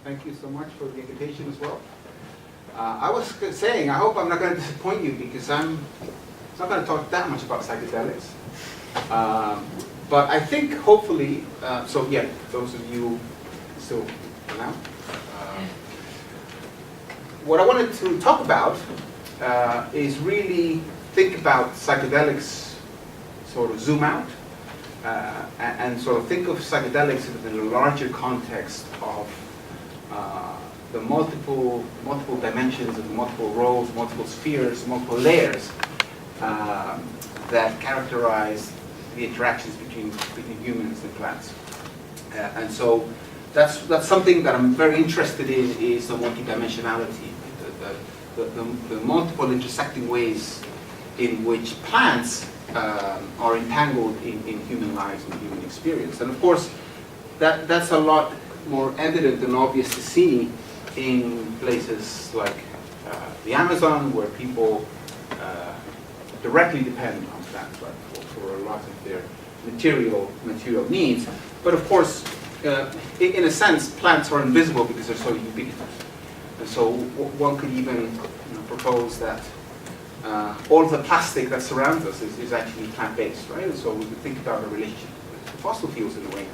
Thank you so much for the invitation as well. I was saying, I hope I'm not going to disappoint you because I'm not going to talk that much about psychedelics. But I think hopefully, so yeah, those of you still around. What I wanted to talk about is really think about psychedelics, sort of zoom out, and sort of think of psychedelics in a larger context of the multiple dimensions and multiple roles, multiple spheres, multiple layers that characterize the interactions between humans and plants. And so that's something that I'm very interested in, is the multidimensionality, the multiple intersecting ways in which plants are entangled in human lives and human experience. And of course, that's a lot more evident and obvious to see in places like the Amazon, where people directly depend on plants, right, for a lot of their material needs. But of course, in a sense, plants are invisible because they're so ubiquitous. And so one could even propose that all of the plastic that surrounds us is actually plant-based, right? And so we could think about a relationship with fossil fuels in a way,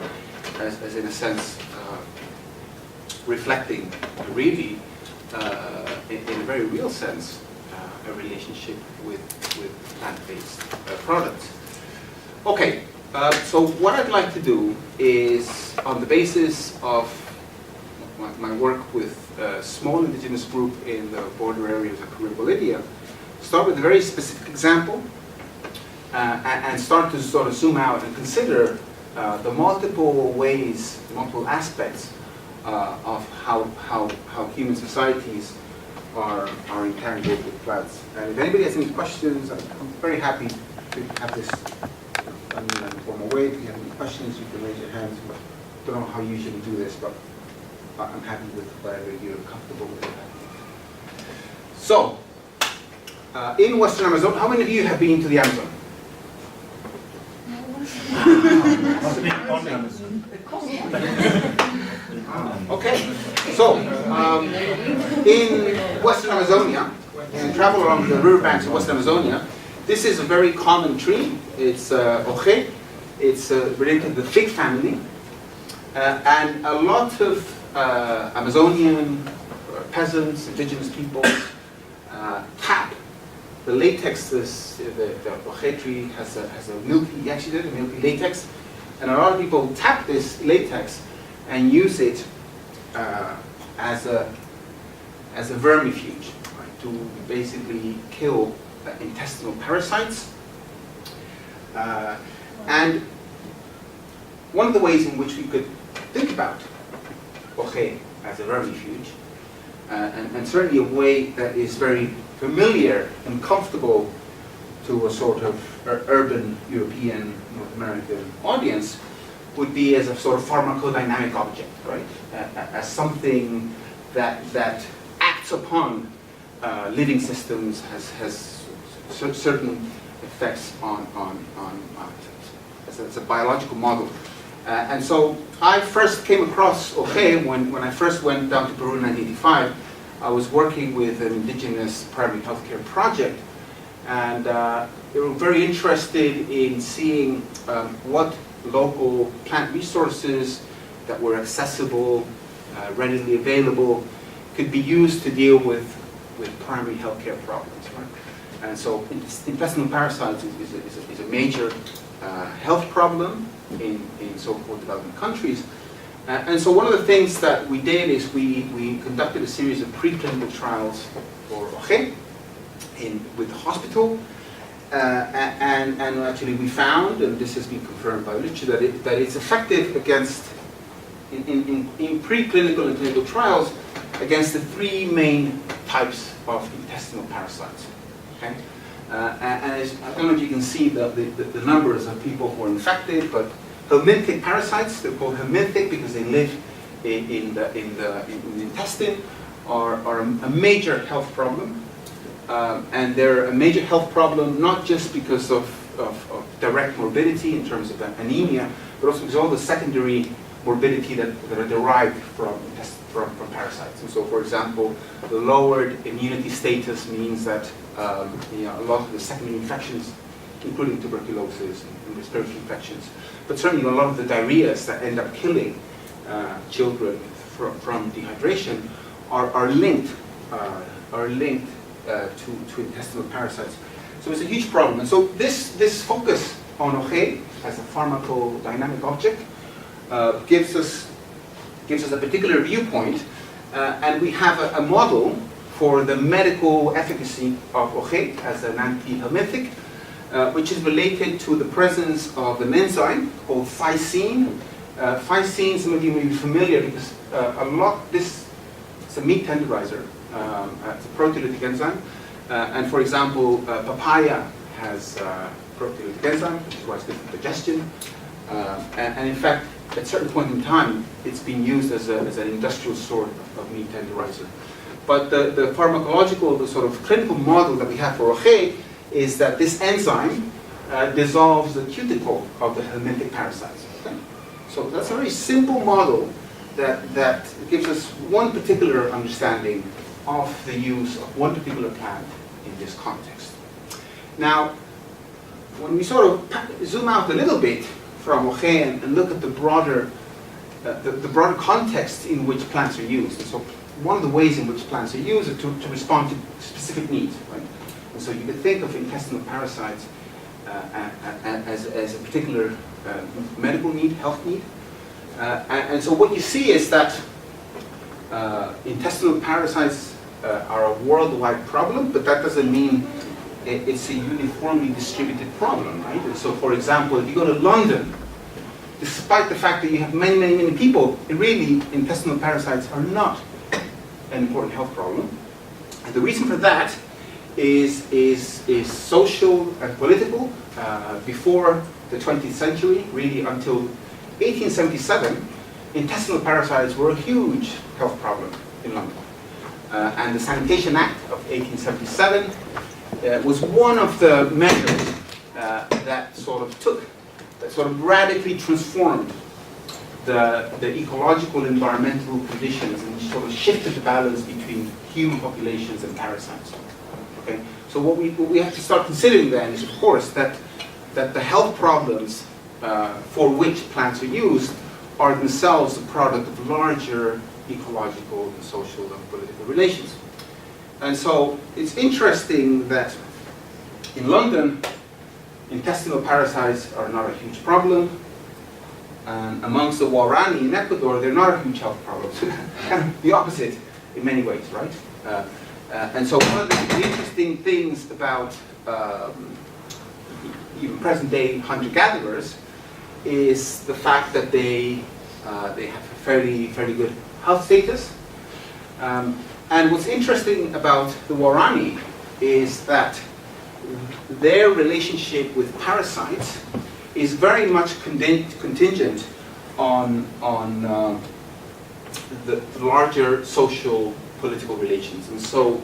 as in a sense, reflecting really, in a very real sense, a relationship with plant-based products. Okay, so what I'd like to do is, on the basis of my work with a small indigenous group in the border areas of Peru and Bolivia, start with a very specific example and start to sort of zoom out and consider the multiple ways, multiple aspects of how human societies are entangled with plants. And if anybody has any questions, I'm very happy to have this done in an informal way. If you have any questions, you can raise your hands. I don't know how you usually do this, but I'm happy with whatever you're comfortable with. So, in Western Amazon, how many of you have been to the Amazon? Okay, so in Western Amazonia, when you travel along the riverbanks of Western Amazonia, this is a very common tree. It's ojé. It's related to the fig family, and a lot of Amazonian peasants, indigenous people, tap the latex. The ojé tree has a milky latex, and a lot of people tap this latex and use it as a vermifuge, right, to basically kill intestinal parasites. And one of the ways in which we could think about ojé as a vermifuge, and certainly a way that is very familiar and comfortable to a sort of urban European, North American audience, would be as a sort of pharmacodynamic object, right? As something that acts upon living systems, has certain effects on as a biological model. And so I first came across ojé when I first went down to Peru in 1985. I was working with an indigenous primary healthcare project, and they were very interested in seeing what local plant resources that were accessible, readily available, could be used to deal with primary healthcare problems. Right? And so intestinal parasites is a major health problem in so-called developing countries. And so one of the things that we did is we conducted a series of preclinical trials for ojé with the hospital. And actually we found, and this has been confirmed by literature, that it's effective against, in preclinical and clinical trials, against the three main types of intestinal parasites. Okay? And I don't know if you can see the numbers of people who are infected, but helminthic parasites, they're called helminthic because they live in the intestine, are a major health problem. And they're a major health problem not just because of direct morbidity in terms of anemia, but also because all the secondary morbidity that are derived from parasites. And so, for example, the lowered immunity status means that a lot of the secondary infections, including tuberculosis and respiratory infections, but certainly a lot of the diarrheas that end up killing children from dehydration are linked to intestinal parasites. So it's a huge problem. And so this focus on OG as a pharmacodynamic object gives us a particular viewpoint, and we have a model for the medical efficacy of OG as an antihelminthic, which is related to the presence of an enzyme called phycine. Phycine, some of you may be familiar because it's a meat tenderizer. It's a proteolytic enzyme. And for example, papaya has proteolytic enzyme, which is why it's good for digestion. And in fact, at a certain point in time, it's been used as an industrial sort of meat tenderizer. But the pharmacological, the sort of clinical model that we have for OG is that this enzyme dissolves the cuticle of the helminthic parasites. Okay? So that's a very simple model that gives us one particular understanding of the use of one particular plant in this context. Now, when we sort of zoom out a little bit from OG and look at the broader context in which plants are used, and so one of the ways in which plants are used is to respond to specific needs, right? And so you could think of intestinal parasites as a particular medical need, health need. And so what you see is that intestinal parasites are a worldwide problem, but that doesn't mean it's a uniformly distributed problem, right? And so, for example, if you go to London, despite the fact that you have many, many, many people, really intestinal parasites are not an important health problem. And the reason for that is social and political. Before the 20th century, really until 1877, intestinal parasites were a huge health problem in London. And the Sanitation Act of 1877 was one of the measures that sort of radically transformed the ecological environmental conditions and sort of shifted the balance between human populations and parasites. Okay? So what we have to start considering then is, of course, that the health problems for which plants are used are themselves the product of larger ecological and social and political relations. And so it's interesting that in London, intestinal parasites are not a huge problem. And amongst the Guarani in Ecuador, they're not a huge health problem. Kind of the opposite in many ways, right? And so one of the interesting things about even present-day hunter-gatherers is the fact that they have a fairly good health status. And what's interesting about the Guarani is that their relationship with parasites is very much contingent on the larger social political relations. And so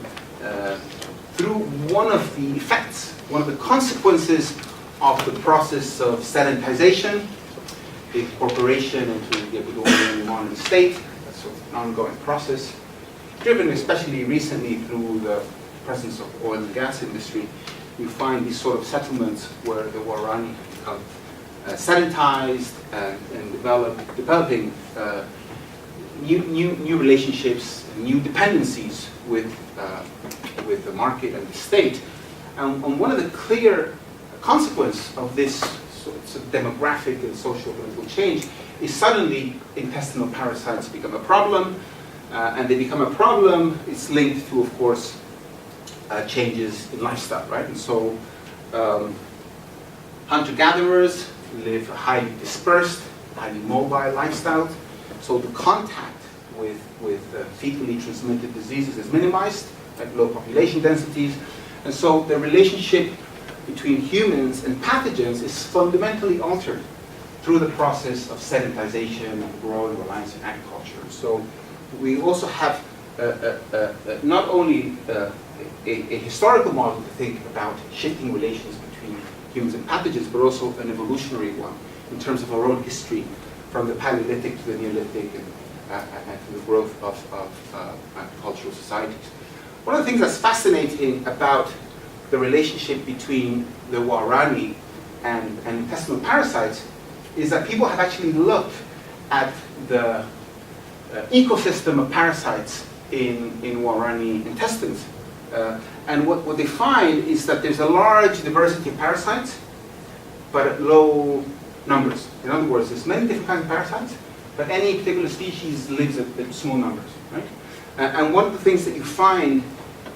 through one of the effects, one of the consequences of the process of sedentization, the incorporation into the Ecuadorian modern state, that's sort of an ongoing process, driven especially recently through the presence of oil and gas industry, you find these sort of settlements where the Guarani have become sedentized and developing new relationships, new dependencies with the market and the state. And one of the clear consequences of this sort of demographic and social political change is suddenly intestinal parasites become a problem, and they become a problem. It's linked to, of course, changes in lifestyle, right? And so hunter-gatherers live a highly dispersed, highly mobile lifestyle. So the contact with fecally transmitted diseases is minimized at low population densities. And so the relationship between humans and pathogens is fundamentally altered through the process of sedentization and growing reliance on agriculture. So we also have not only a historical model to think about shifting relations between humans and pathogens, but also an evolutionary one in terms of our own history from the Paleolithic to the Neolithic and to the growth of agricultural societies. One of the things that's fascinating about the relationship between the Guarani and intestinal parasites is that people have actually looked at the ecosystem of parasites in Guarani intestines. And what they find is that there's a large diversity of parasites, but at low numbers. In other words, there's many different kinds of parasites, but any particular species lives at small numbers, right? And one of the things that you find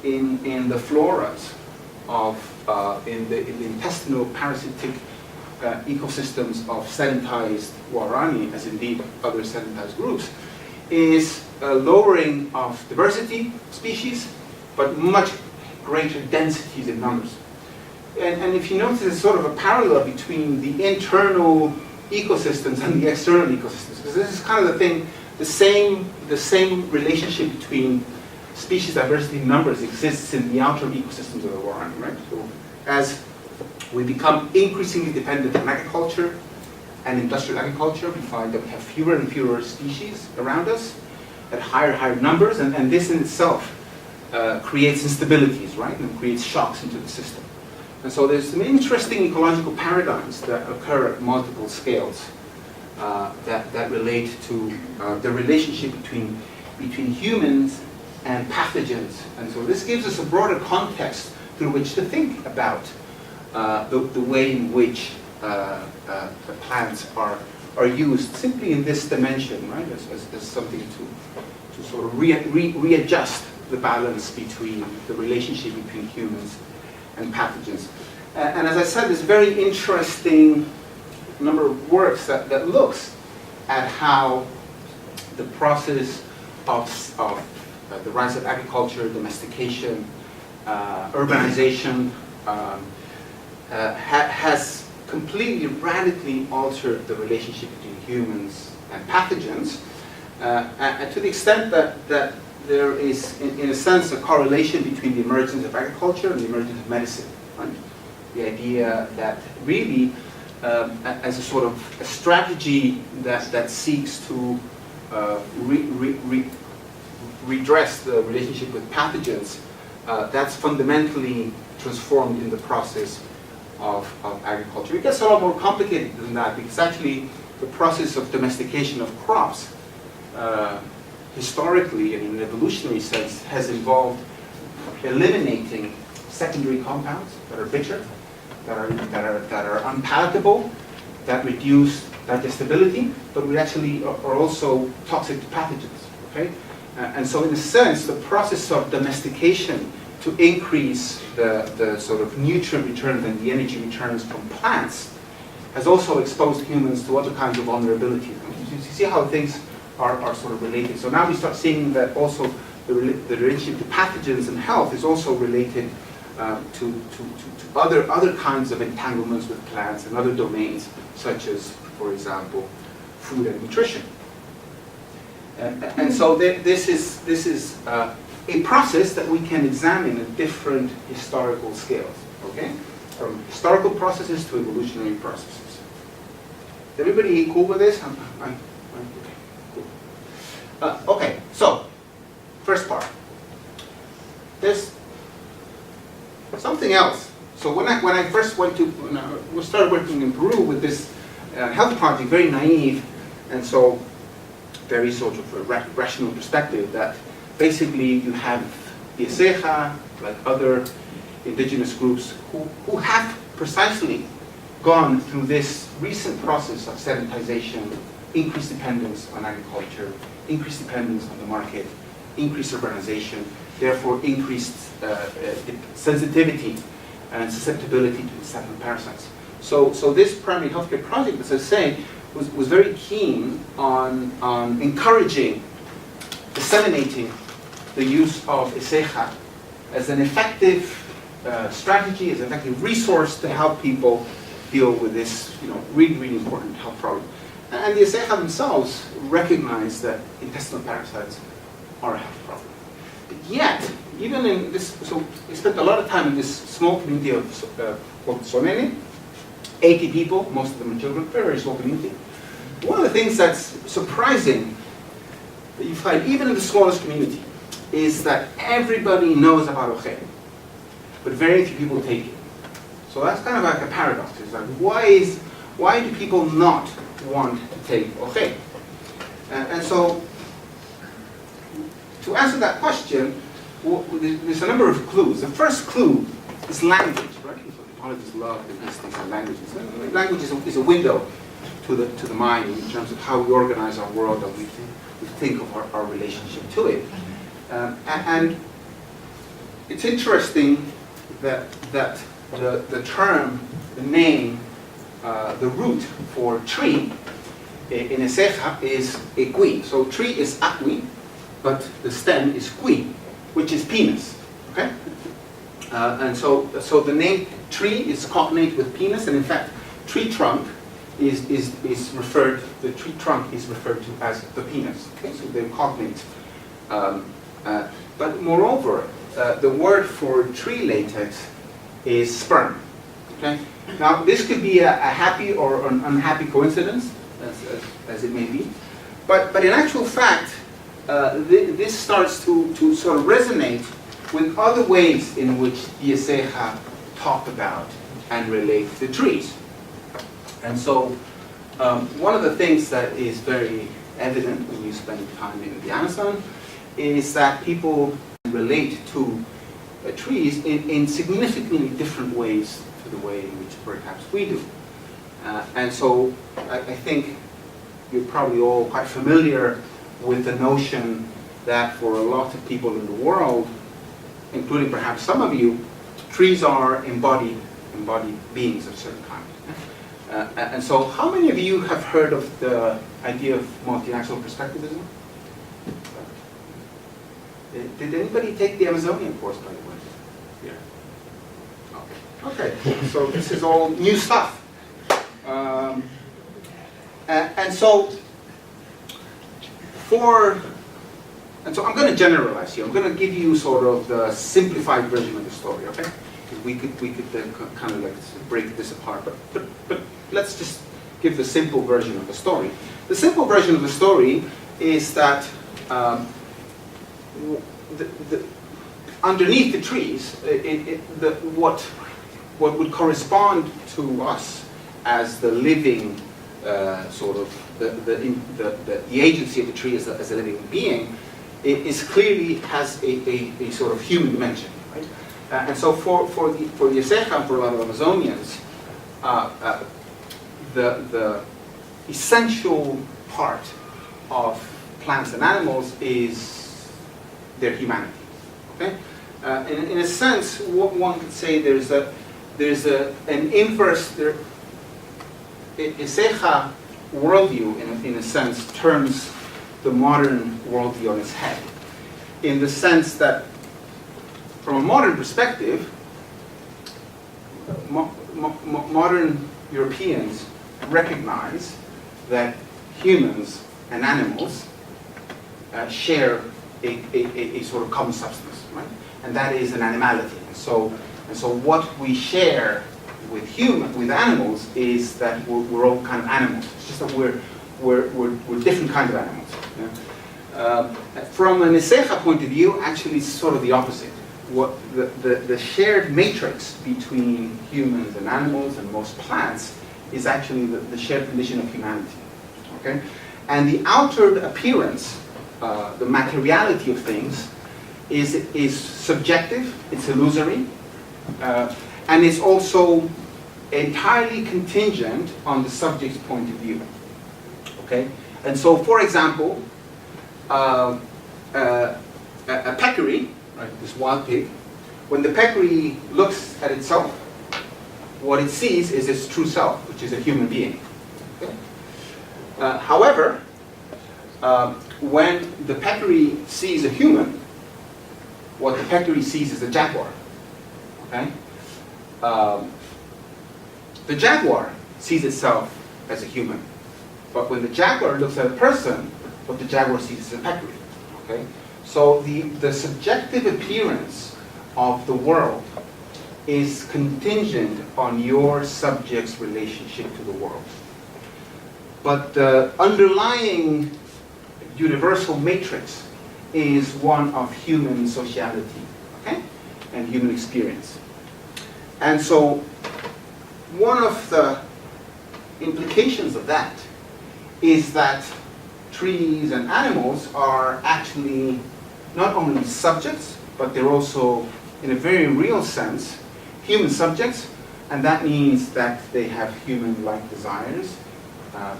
in the floras of in the intestinal parasitic ecosystems of sedentized Guarani, as indeed other sedentized groups, is a lowering of diversity species, but much greater densities in numbers. And if you notice, there's sort of a parallel between the internal ecosystems and the external ecosystems, because this is kind of the thing, the same relationship between species diversity in numbers exists in the outer ecosystems of the Guarani, right? So as we become increasingly dependent on agriculture and industrial agriculture, we find that we have fewer and fewer species around us at higher numbers, and this in itself creates instabilities, right? And creates shocks into the system. And so there's some interesting ecological paradigms that occur at multiple scales that relate to the relationship between humans and pathogens. And so this gives us a broader context through which to think about the way in which the plants are used simply in this dimension, right? As something to sort of readjust the balance between the relationship between humans and pathogens. And as I said, there's a very interesting number of works that looks at how the process of the rise of agriculture, domestication, urbanization has completely, radically altered the relationship between humans and pathogens, and to the extent that there is, in a sense, a correlation between the emergence of agriculture and the emergence of medicine. Right? The idea that really, as a sort of a strategy that seeks to redress the relationship with pathogens, that's fundamentally transformed in the process of agriculture. It gets a lot more complicated than that, because actually the process of domestication of crops historically and in an evolutionary sense has involved eliminating secondary compounds that are bitter, that are unpalatable, that reduce digestibility, but we actually are also toxic to pathogens. Okay, and so in a sense, the process of domestication to increase the sort of nutrient returns and the energy returns from plants has also exposed humans to other kinds of vulnerabilities. You see how things are sort of related. So now we start seeing that also the relationship to pathogens and health is also related to other kinds of entanglements with plants and other domains, such as, for example, food and nutrition. And so this is a process that we can examine at different historical scales, okay? From historical processes to evolutionary processes. Is everybody cool with this? Okay, cool. Okay, so, first part. There's something else. So when I first we started working in Peru with this health project, very naive, and so very sort of rational perspective that basically you have the Aceja, like other indigenous groups, who have precisely gone through this recent process of sedentization, increased dependence on agriculture, increased dependence on the market, increased urbanization, therefore increased sensitivity and susceptibility to intestinal parasites. So this primary healthcare project, as I say, was very keen on encouraging, disseminating the use of Aceja as an effective strategy, as an effective resource to help people deal with this, really, really important health problem. And the Aceja themselves recognize that intestinal parasites are a health problem. But yet, even in this, so we spent a lot of time in this small community of called Sonene, 80 people, most of them are children, very, very small community. one of the things that's surprising that you find even in the smallest community is that everybody knows about Oche, but very few people take it. So that's kind of like a paradox. It's like, why do people not want to take Oche? And so, to answer that question, there's a number of clues. The first clue is language, right? So ecologists love linguistics and languages. Language is a window to the mind in terms of how we organize our world and we think of our relationship to it. And it's interesting that the term, the name, the root for tree in Eseja is equi. So tree is aqui, but the stem is qui, which is penis. Okay? And so the name tree is cognate with penis, and in fact, tree trunk is referred. The tree trunk is referred to as the penis. Okay, so they're cognate. But moreover, the word for tree latex is sperm. Okay. Now this could be a happy or an unhappy coincidence, as it may be, but in actual fact, this starts to sort of resonate with other ways in which the Eseja talk about and relate to trees. And so, one of the things that is very evident when you spend time in the Amazon is that people relate to trees in significantly different ways to the way in which perhaps we do. And so, I think you're probably all quite familiar with the notion that for a lot of people in the world, including perhaps some of you, trees are embodied beings of a certain kind. And so how many of you have heard of the idea of multinational perspectivism? Did anybody take the Amazonian course, by the way? Yeah. Okay, so this is all new stuff. And so I'm going to generalize here. I'm going to give you sort of the simplified version of the story, okay? We could then kind of like break this apart, but let's just give the simple version of the story. The simple version of the story is that underneath the trees, what would correspond to us as the living sort of the agency of the tree as a living being is clearly has a sort of human dimension, right? And so for the Eseja and for a lot of Amazonians, the essential part of plants and animals is their humanity. Okay, in a sense, what one could say there's an inverse. Eseja worldview, in a sense, turns the modern worldview on its head, in the sense that, from a modern perspective, modern Europeans recognize that humans and animals share a sort of common substance, right? And that is an animality. And so what we share with animals is that we're all kind of animals. It's just that we're different kinds of animals. Yeah? From an Eseja point of view, actually, it's sort of the opposite. What the shared matrix between humans and animals and most plants is actually the shared condition of humanity. Okay, and the outer appearance, the materiality of things, is subjective. It's illusory, and it's also entirely contingent on the subject's point of view. Okay, and so, for example, a peccary, right, this wild pig, when the peccary looks at itself, what it sees is its true self, which is a human being. Okay? However, when the peccary sees a human, what the peccary sees is a jaguar. Okay? The jaguar sees itself as a human, but when the jaguar looks at a person, what the jaguar sees is a peccary. Okay? So the subjective appearance of the world is contingent on your subject's relationship to the world. But the underlying universal matrix is one of human sociality, okay, and human experience. And so one of the implications of that is that trees and animals are actually not only subjects, but they're also, in a very real sense, human subjects, and that means that they have human-like desires,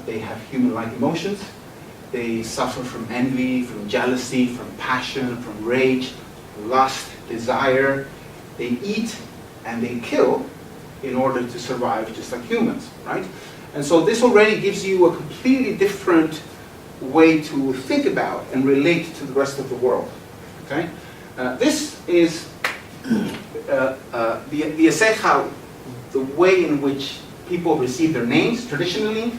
they have human-like emotions, they suffer from envy, from jealousy, from passion, from rage, lust, desire. They eat and they kill in order to survive just like humans, right? And so this already gives you a completely different way to think about and relate to the rest of the world, okay? This is the Eseja, the way in which people receive their names traditionally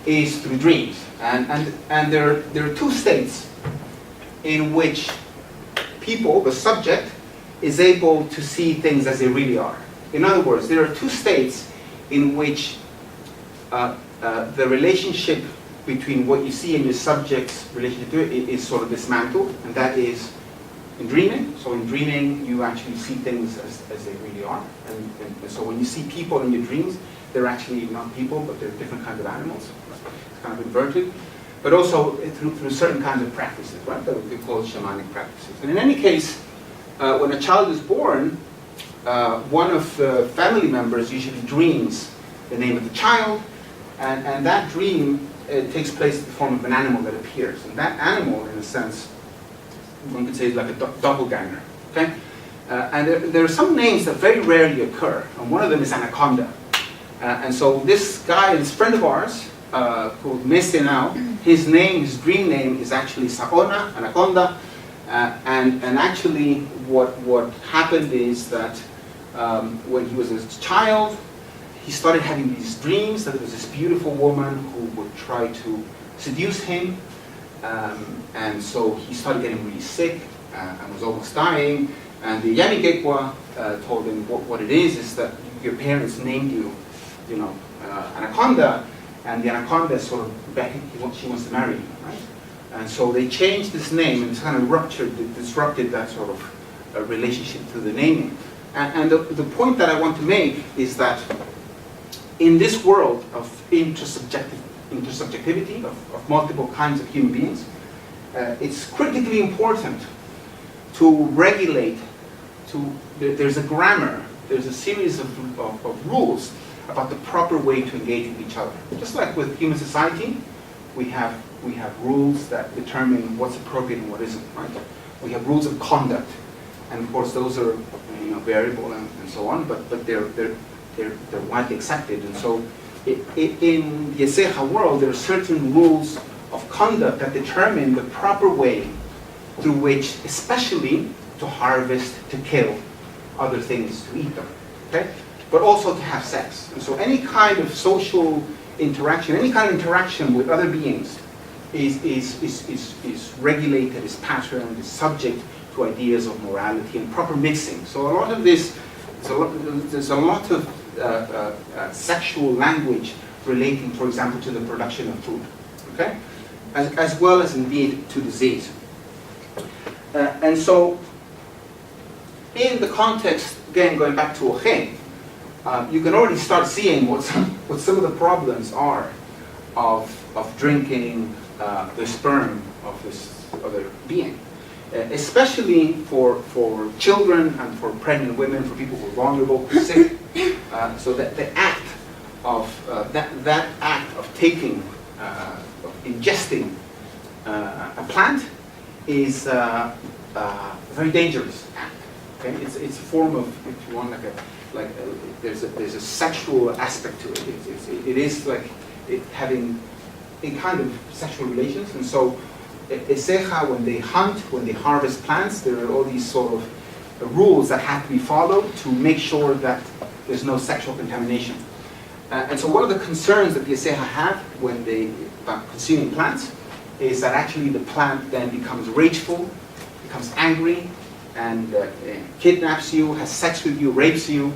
is through dreams. And there are two states in which people, the subject, is able to see things as they really are. In other words, there are two states in which the relationship between what you see and your subject's relationship to it is sort of dismantled, and that is in dreaming. So in dreaming, you actually see things as they really are. And so when you see people in your dreams, they're actually not people, but they're different kinds of animals. It's kind of inverted. But also through certain kinds of practices, right, that we could call shamanic practices. And in any case, when a child is born, one of the family members usually dreams the name of the child, and that dream takes place in the form of an animal that appears. And that animal, in a sense, one could say is like a doppelganger. Okay? And there are some names that very rarely occur, and one of them is Anaconda. And so this guy is a friend of ours, called Mesenau. His dream name is actually Saona, Anaconda. And actually what happened is that when he was a child, he started having these dreams that there was this beautiful woman who would try to seduce him. And so he started getting really sick and was almost dying. And the Yamigekwa told him what it is that your parents named you, Anaconda, and the Anaconda is sort of begging, she wants to marry you, right? And so they changed this name, and it's kind of disrupted that sort of relationship to the naming. And the point that I want to make is that in this world of intersubjectivity, of multiple kinds of human beings, it's critically important to regulate, there's a grammar, there's a series of rules about the proper way to engage with each other. Just like with human society, we have rules that determine what's appropriate and what isn't, right? We have rules of conduct, and of course those are variable and so on, but they're widely accepted. And so in the Eseja world, there are certain rules of conduct that determine the proper way through which, especially to harvest, to kill other things, to eat them, okay? But also to have sex. And so any kind of social interaction, any kind of interaction with other beings is regulated, is patterned, is subject to ideas of morality and proper mixing. So a lot of this, there's a lot of sexual language relating, for example, to the production of food, okay? As well as indeed to disease. And so in the context, again, going back to Oje, you can already start seeing what some of the problems are of drinking the sperm of this other being, especially for children and for pregnant women, for people who are vulnerable, who are sick. So that the act of that act of taking, of ingesting a plant is a very dangerous act. Okay, it's a form of, if you want, there's a sexual aspect to it. It is like having a kind of sexual relations. And so Eseja, when they hunt, when they harvest plants, there are all these sort of rules that have to be followed to make sure that there's no sexual contamination. And so one of the concerns that the Eseja have when about consuming plants is that actually the plant then becomes rageful, becomes angry, and kidnaps you, has sex with you, rapes you.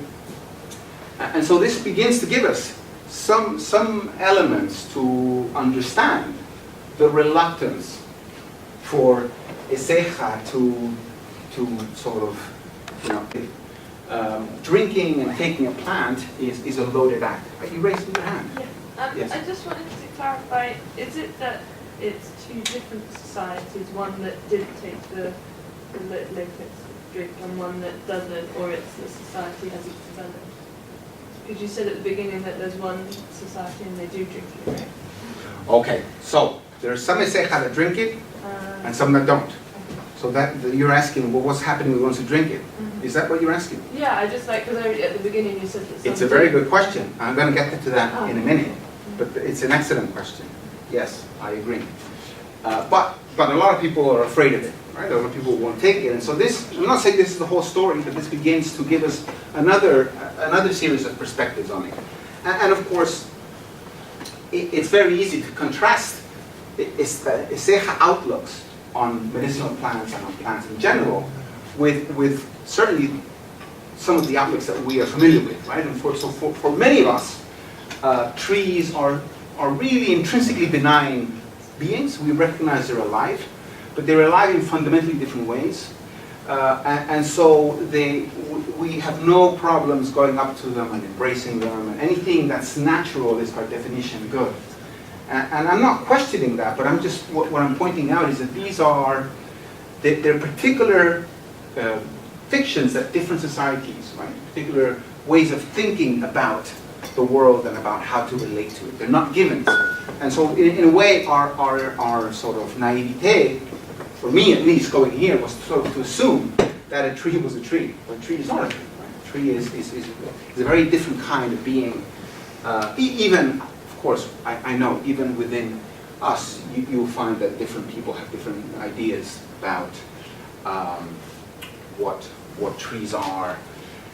And so this begins to give us some elements to understand the reluctance for Eseja to sort of, drinking and taking a plant is a loaded act. Are you raising your hand? Yeah. Yes. I just wanted to clarify, is it that it's two different societies, one that did take the liquid drink and one that doesn't, or it's the society as it's developed? Because you said at the beginning that there's one society and they do drink it, right? Okay, so there are some Eseja that drink it and some that don't. So that you're asking, well, what's happening with ones who drink it? Mm-hmm. Is that what you're asking? Yeah, I just like, because at the beginning you said that It's a very good question. I'm going to get to that in a minute. But it's an excellent question. Yes, I agree. But a lot of people are afraid of it, right? A lot of people won't take it. And so this, I'm not saying this is the whole story, but this begins to give us another series of perspectives on it. And of course, it's very easy to contrast Eseja outlooks on medicinal plants and on plants in general with certainly some of the outlooks that we are familiar with, right? And for many of us, trees are really intrinsically benign beings. We recognize they're alive, but they're alive in fundamentally different ways. And so we have no problems going up to them and embracing them, and anything that's natural is by definition good. And I'm not questioning that, but I'm just, what I'm pointing out is that these are, they're particular fictions that different societies, right, particular ways of thinking about the world and about how to relate to it. They're not givens. And so in a way, our sort of naivete, for me at least going here, was sort of to assume that a tree was a tree. But a tree is not a tree, right? A tree is a very different kind of being. Even, of course, I know, even within us, you'll find that different people have different ideas about what trees are,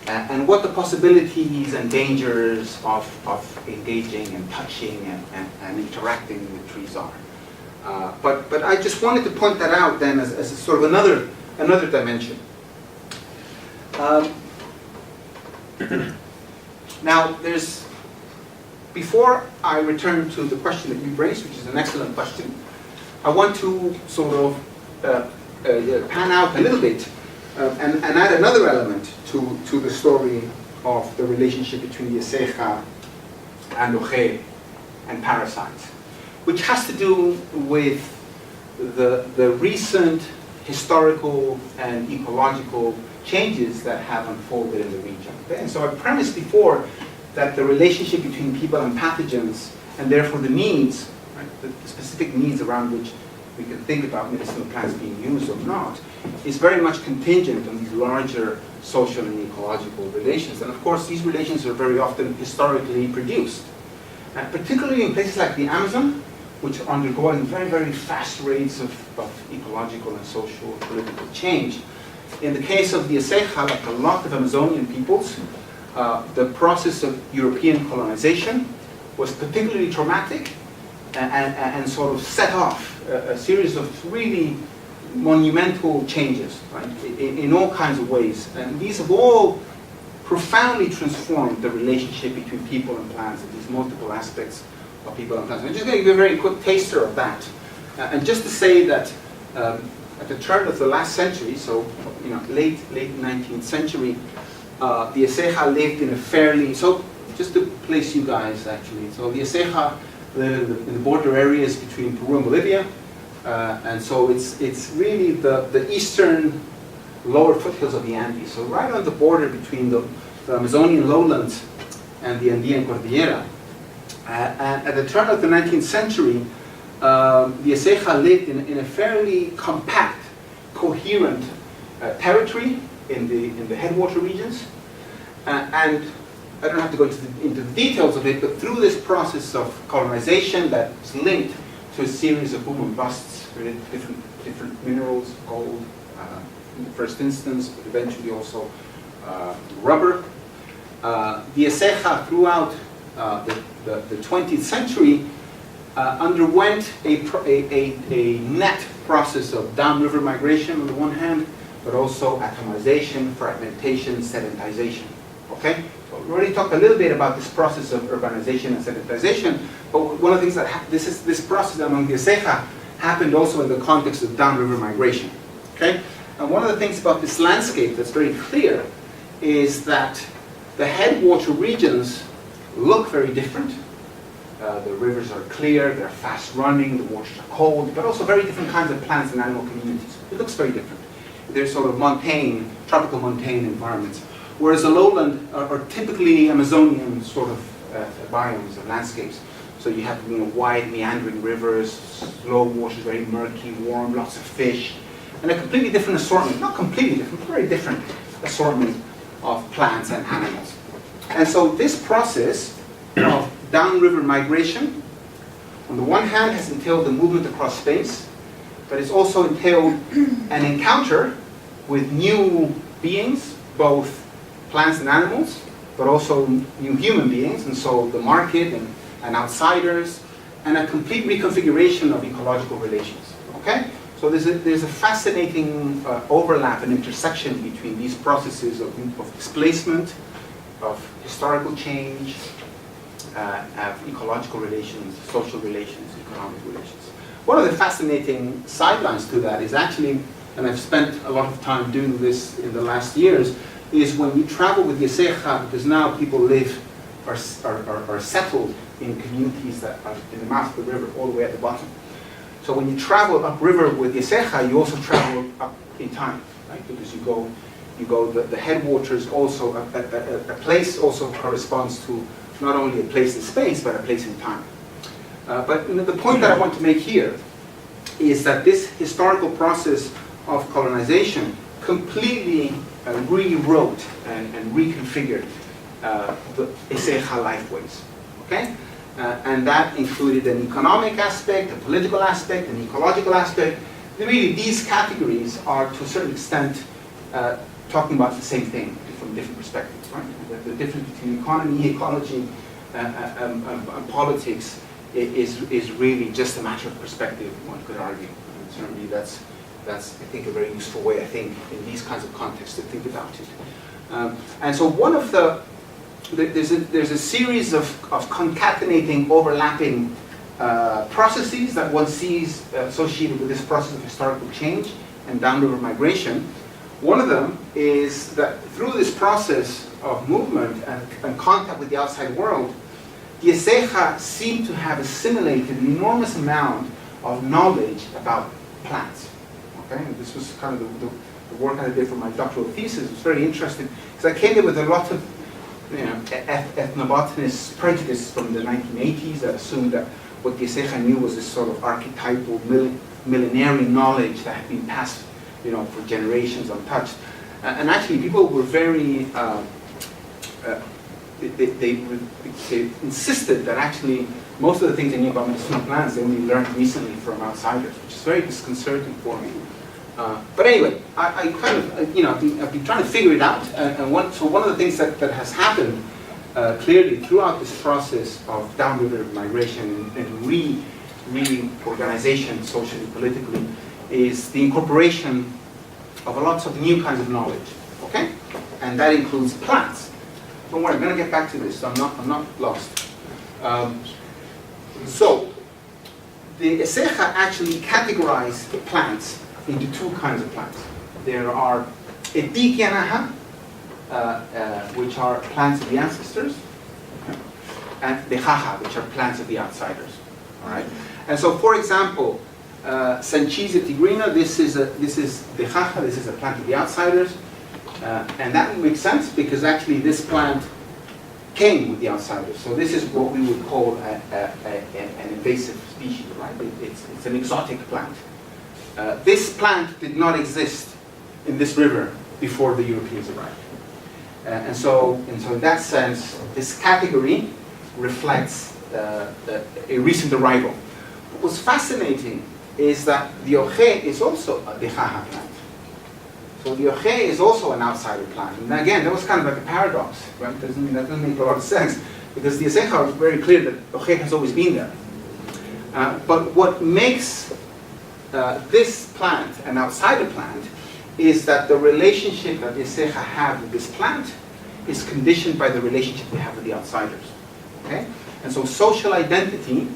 and what the possibilities and dangers of engaging and touching and interacting with trees are. But I just wanted to point that out then as a sort of another dimension. Now, before I return to the question that you raised, which is an excellent question, I want to sort of pan out a little bit and add another element to the story of the relationship between the Eseja and Oje and parasites, which has to do with the recent historical and ecological changes that have unfolded in the region. Okay? And so I premised before that the relationship between people and pathogens, and therefore the needs, right, the specific needs around which we can think about medicinal plants being used or not, is very much contingent on these larger social and ecological relations. And of course, these relations are very often historically produced. And particularly in places like the Amazon, which are undergoing very, very fast rates of ecological and social and political change. In the case of the Eseja, like a lot of Amazonian peoples, the process of European colonization was particularly traumatic and sort of set off a series of really monumental changes, right, in all kinds of ways. And these have all profoundly transformed the relationship between people and plants, and these multiple aspects of people and plants. I'm just going to give you a very quick taster of that. And just to say that at the turn of the last century, so late 19th century, the Eseja lived in a fairly, so just to place you guys actually, so the Eseja lived in the border areas between Peru and Bolivia, and so it's really the eastern lower foothills of the Andes, so right on the border between the Amazonian lowlands and the Andean Cordillera. And at the turn of the 19th century, the Eseja lived in a fairly compact, coherent territory in the headwater regions. And I don't have to go into the details of it, but through this process of colonization that is linked to a series of boom and busts related to different minerals, gold in the first instance, but eventually also rubber. The Eseja throughout the 20th century underwent a net process of downriver migration on the one hand, but also atomization, fragmentation, sedentization. Okay? So we already talked a little bit about this process of urbanization and sanitization, but one of the things that this process among the Aceja happened also in the context of downriver migration. Okay? And one of the things about this landscape that's very clear is that the headwater regions look very different. The rivers are clear, they're fast running, the waters are cold, but also very different kinds of plants and animal communities. It looks very different. They're sort of montane, tropical montane environments. Whereas the lowland are typically Amazonian sort of biomes and landscapes. So you have wide meandering rivers, slow waters, very murky, warm, lots of fish, and a completely different assortment, not completely different, but very different assortment of plants and animals. And so this process of downriver migration, on the one hand, has entailed the movement across space, but it's also entailed an encounter with new beings, both plants and animals, but also new human beings, and so the market and outsiders, and a complete reconfiguration of ecological relations. Okay? So there's a fascinating overlap and intersection between these processes of displacement, of historical change, of ecological relations, social relations, economic relations. One of the fascinating sidelines to that is actually, and I've spent a lot of time doing this in the last years, is when you travel with the Aceja, because now people live, are settled in communities that are in the mouth of the river, all the way at the bottom. So when you travel upriver with the Aceja, you also travel up in time, right? Because you go the headwaters also, a place also corresponds to not only a place in space, but a place in time. But the point that I want to make here is that this historical process of colonization completely rewrote and reconfigured the Aceja lifeways. Okay? And that included an economic aspect, a political aspect, an ecological aspect. Really, these categories are, to a certain extent, talking about the same thing from different perspectives. Right? The difference between economy, ecology, and politics is really just a matter of perspective, one could argue. And certainly that's I think, a very useful way, I think, in these kinds of contexts to think about it. And so one of there's a series of concatenating, overlapping processes that one sees associated with this process of historical change and downriver migration. One of them is that through this process of movement and contact with the outside world, the Aceja seem to have assimilated an enormous amount of knowledge about plants. Okay? And this was kind of the work I did for my doctoral thesis. It was very interesting because I came in with a lot of ethnobotanists' prejudice from the 1980s that assumed that what the Aceja knew was this sort of archetypal millenary knowledge that had been passed for generations untouched. And actually people were very, they insisted that actually most of the things they knew about medicinal plants they only learned recently from outsiders, which is very disconcerting for me. But anyway, I kind of, I've been trying to figure it out, so one of the things that has happened clearly throughout this process of downriver migration and reorganization socially, politically, is the incorporation of lots of new kinds of knowledge, okay? And that includes plants. Don't worry, I'm going to get back to this, so I'm not lost. So, the Aceja actually categorized plants into two kinds of plants. There are Etikianaha, which are plants of the ancestors, and Dejaja, which are plants of the outsiders. All right. And so, for example, Sanchisa tigrina, this is Dejaja, this is a plant of the outsiders, and that makes sense because actually this plant came with the outsiders. So this is what we would call an invasive species, right? It's an exotic plant. This plant did not exist in this river before the Europeans arrived. And so in that sense, this category reflects a recent arrival. What's fascinating is that the Oje is also a Dejaja plant. So the Oje is also an outsider plant. And again, that was kind of like a paradox, right? That doesn't make a lot of sense, because the Aceja is very clear that Oje has always been there. But what makes this plant an outsider plant is that the relationship that the Aceja have with this plant is conditioned by the relationship we have with the outsiders. Okay? And so social identity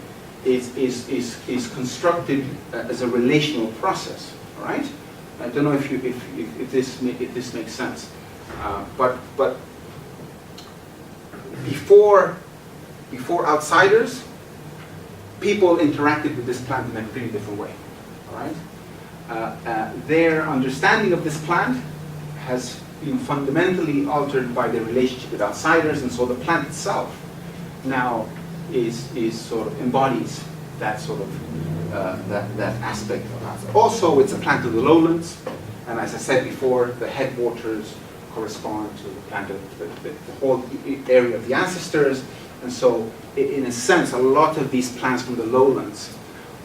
is constructed as a relational process. All right? I don't know if this makes sense, but before outsiders, people interacted with this plant in a completely different way. All right? Their understanding of this plant has been fundamentally altered by their relationship with outsiders, and so the plant itself now is sort of embodies that sort of that aspect of us. Also, it's a plant of the lowlands, and as I said before, the headwaters correspond to the plant of the whole area of the ancestors, and so in a sense, a lot of these plants from the lowlands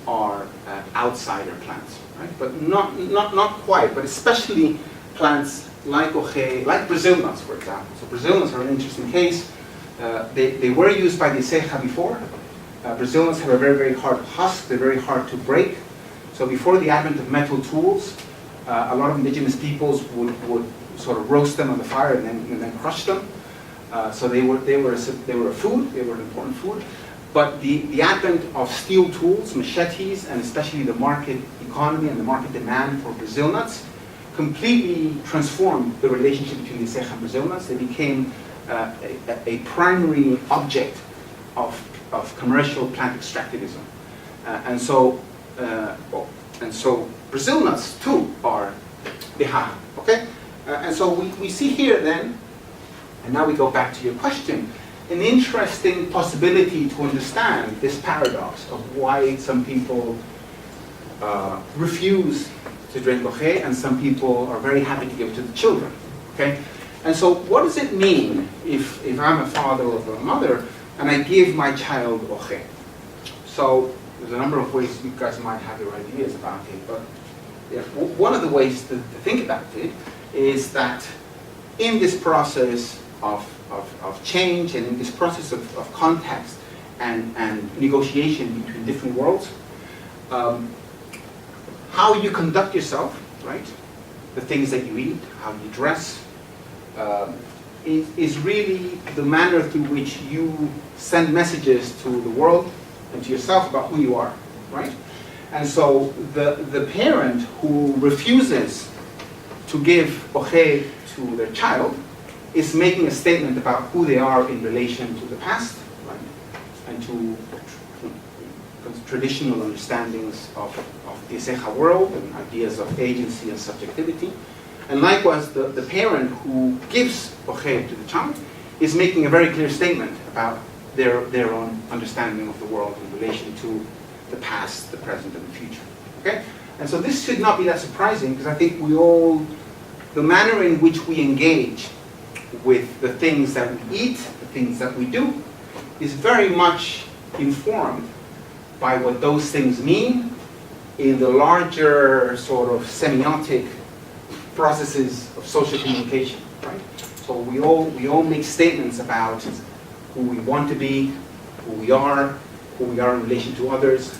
are outsider plants, right? But not quite, but especially plants like ojé, like Brazil nuts, for example. So Brazil nuts are an interesting case. They were used by the ceja before. Brazil nuts have a very, very hard husk. They're very hard to break. So before the advent of metal tools, a lot of indigenous peoples would sort of roast them on the fire and then crush them. So they were a food. They were an important food. But the advent of steel tools, machetes, and especially the market economy and the market demand for Brazil nuts completely transformed the relationship between the ceja and Brazil nuts. They became a primary object of commercial plant extractivism, and so Brazil nuts too are bihaha. Okay, and so we see here then, and now we go back to your question, an interesting possibility to understand this paradox of why some people refuse to drink ojé and some people are very happy to give it to the children. Okay, and so what does it mean if I'm a father or a mother and I give my child ojé? So there's a number of ways you guys might have your ideas about it, but yeah, one of the ways to think about it is that in this process of change and in this process of context and negotiation between different worlds, how you conduct yourself, right? The things that you eat, how you dress, is really the manner through which you send messages to the world and to yourself about who you are, right? And so the parent who refuses to give ojé to their child is making a statement about who they are in relation to the past, right? And to traditional understandings of the ceja world and ideas of agency and subjectivity. And likewise, the parent who gives ojé to the child is making a very clear statement about their own understanding of the world in relation to the past, the present, and the future. Okay? And so this should not be that surprising, because I think the manner in which we engage with the things that we eat, the things that we do, is very much informed by what those things mean in the larger sort of semiotic processes of social communication, right? So we all make statements about who we want to be, who we are in relation to others,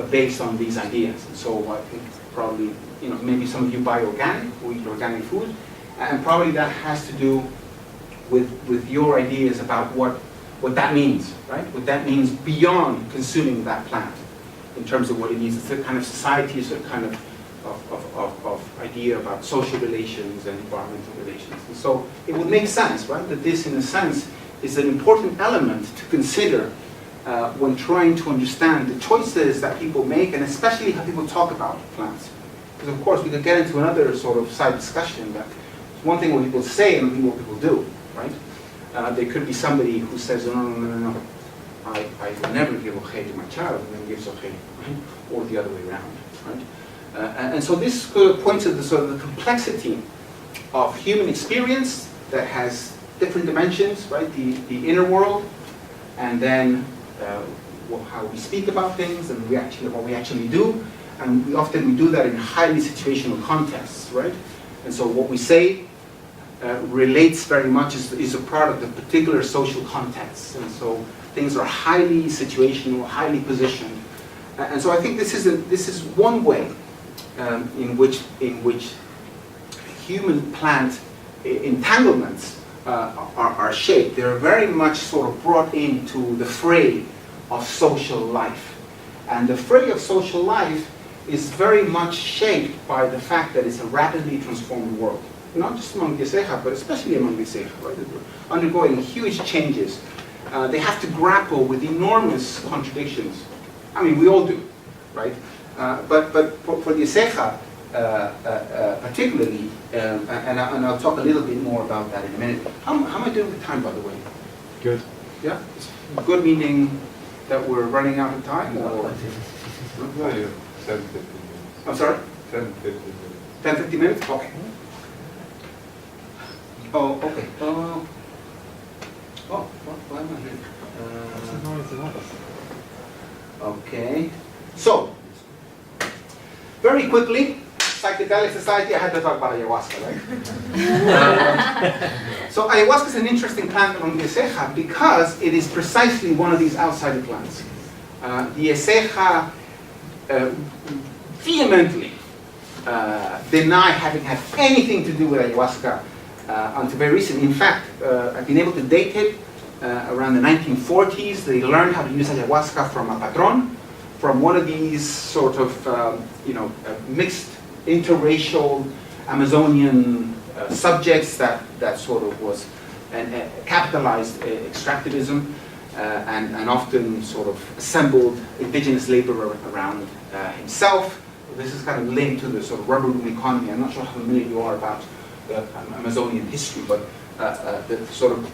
based on these ideas. And so I think probably, maybe some of you buy organic or eat organic food, and probably that has to do with your ideas about what that means, right? What that means beyond consuming that plant, in terms of what it means. It's a kind of society, it's a kind of idea about social relations and environmental relations. And so it would make sense, right, that this, in a sense, is an important element to consider when trying to understand the choices that people make, and especially how people talk about plants. Because of course we could get into another sort of side discussion that it's one thing what people say and what people do, right? There could be somebody who says, no, I will never give ojé to my child, and then gives ojé, right? Or the other way around, right? And so this points to the sort of the complexity of human experience that has different dimensions, right? The inner world, and then how we speak about things, and what we actually do, and we often do that in highly situational contexts, right? And so what we say relates very much, is a part of the particular social context, and so things are highly situational, highly positioned, and so I think this is one way in which human-plant entanglements are shaped. They're very much sort of brought into the fray of social life. And the fray of social life is very much shaped by the fact that it's a rapidly transformed world. Not just among the Ceja, but especially among the Ceja, right? They're undergoing huge changes. They have to grapple with enormous contradictions. I mean, we all do, right? But for the Ceja, particularly, and I'll talk a little bit more about that in a minute. How am I doing with time, by the way? Good. Yeah? It's good meaning that we're running out of time? Or? No, you 10, 15 minutes. I'm sorry? 10, 15 minutes. 10, 15 minutes? Okay. Oh, okay. Why am I here? Okay. So, very quickly, psychedelic society, I had to talk about ayahuasca, right? So ayahuasca is an interesting plant among the Ceja because it is precisely one of these outsider plants. The Ceja vehemently deny having had anything to do with ayahuasca until very recently. In fact, I've been able to date it around the 1940s. They learned how to use ayahuasca from a patron, from one of these sort of mixed interracial Amazonian subjects that sort of was capitalized extractivism and often sort of assembled indigenous labor around himself. This is kind of linked to the sort of rubber room economy. I'm not sure how familiar you are about Amazonian history, but the sort of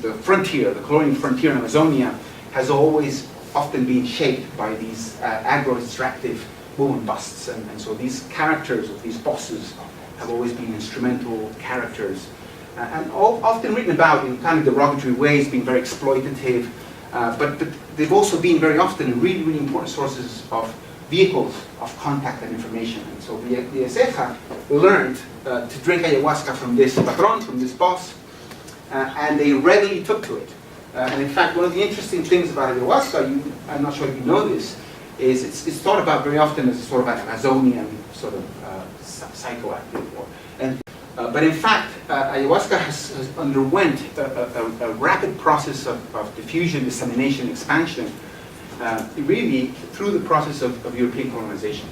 the frontier, the colonial frontier in Amazonia has always often been shaped by these agro-extractive boom and busts, and so these characters of these bosses have always been instrumental characters, and often written about in kind of derogatory ways, being very exploitative, but they've also been very often really, really important sources of vehicles of contact and information. And so the Ceja learned to drink ayahuasca from this patron, from this boss, and they readily took to it. And in fact, one of the interesting things about ayahuasca, I'm not sure if you know this, is it's thought about very often as a sort of an Amazonian sort of psychoactive. But in fact, ayahuasca has underwent a rapid process of diffusion, dissemination, expansion, really through the process of European colonization.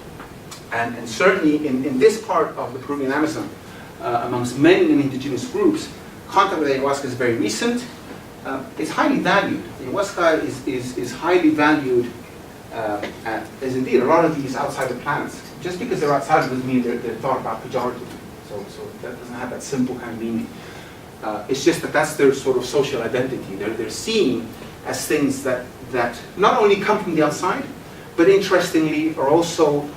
And certainly in this part of the Peruvian Amazon, amongst many indigenous groups, contact with ayahuasca is very recent. It's highly valued. Ayahuasca is highly valued, as indeed a lot of these outsider plants. Just because they're outsider doesn't mean they're thought about pejoratively. So that doesn't have that simple kind of meaning. It's just that that's their sort of social identity. They're seen as things that not only come from the outside, but interestingly are also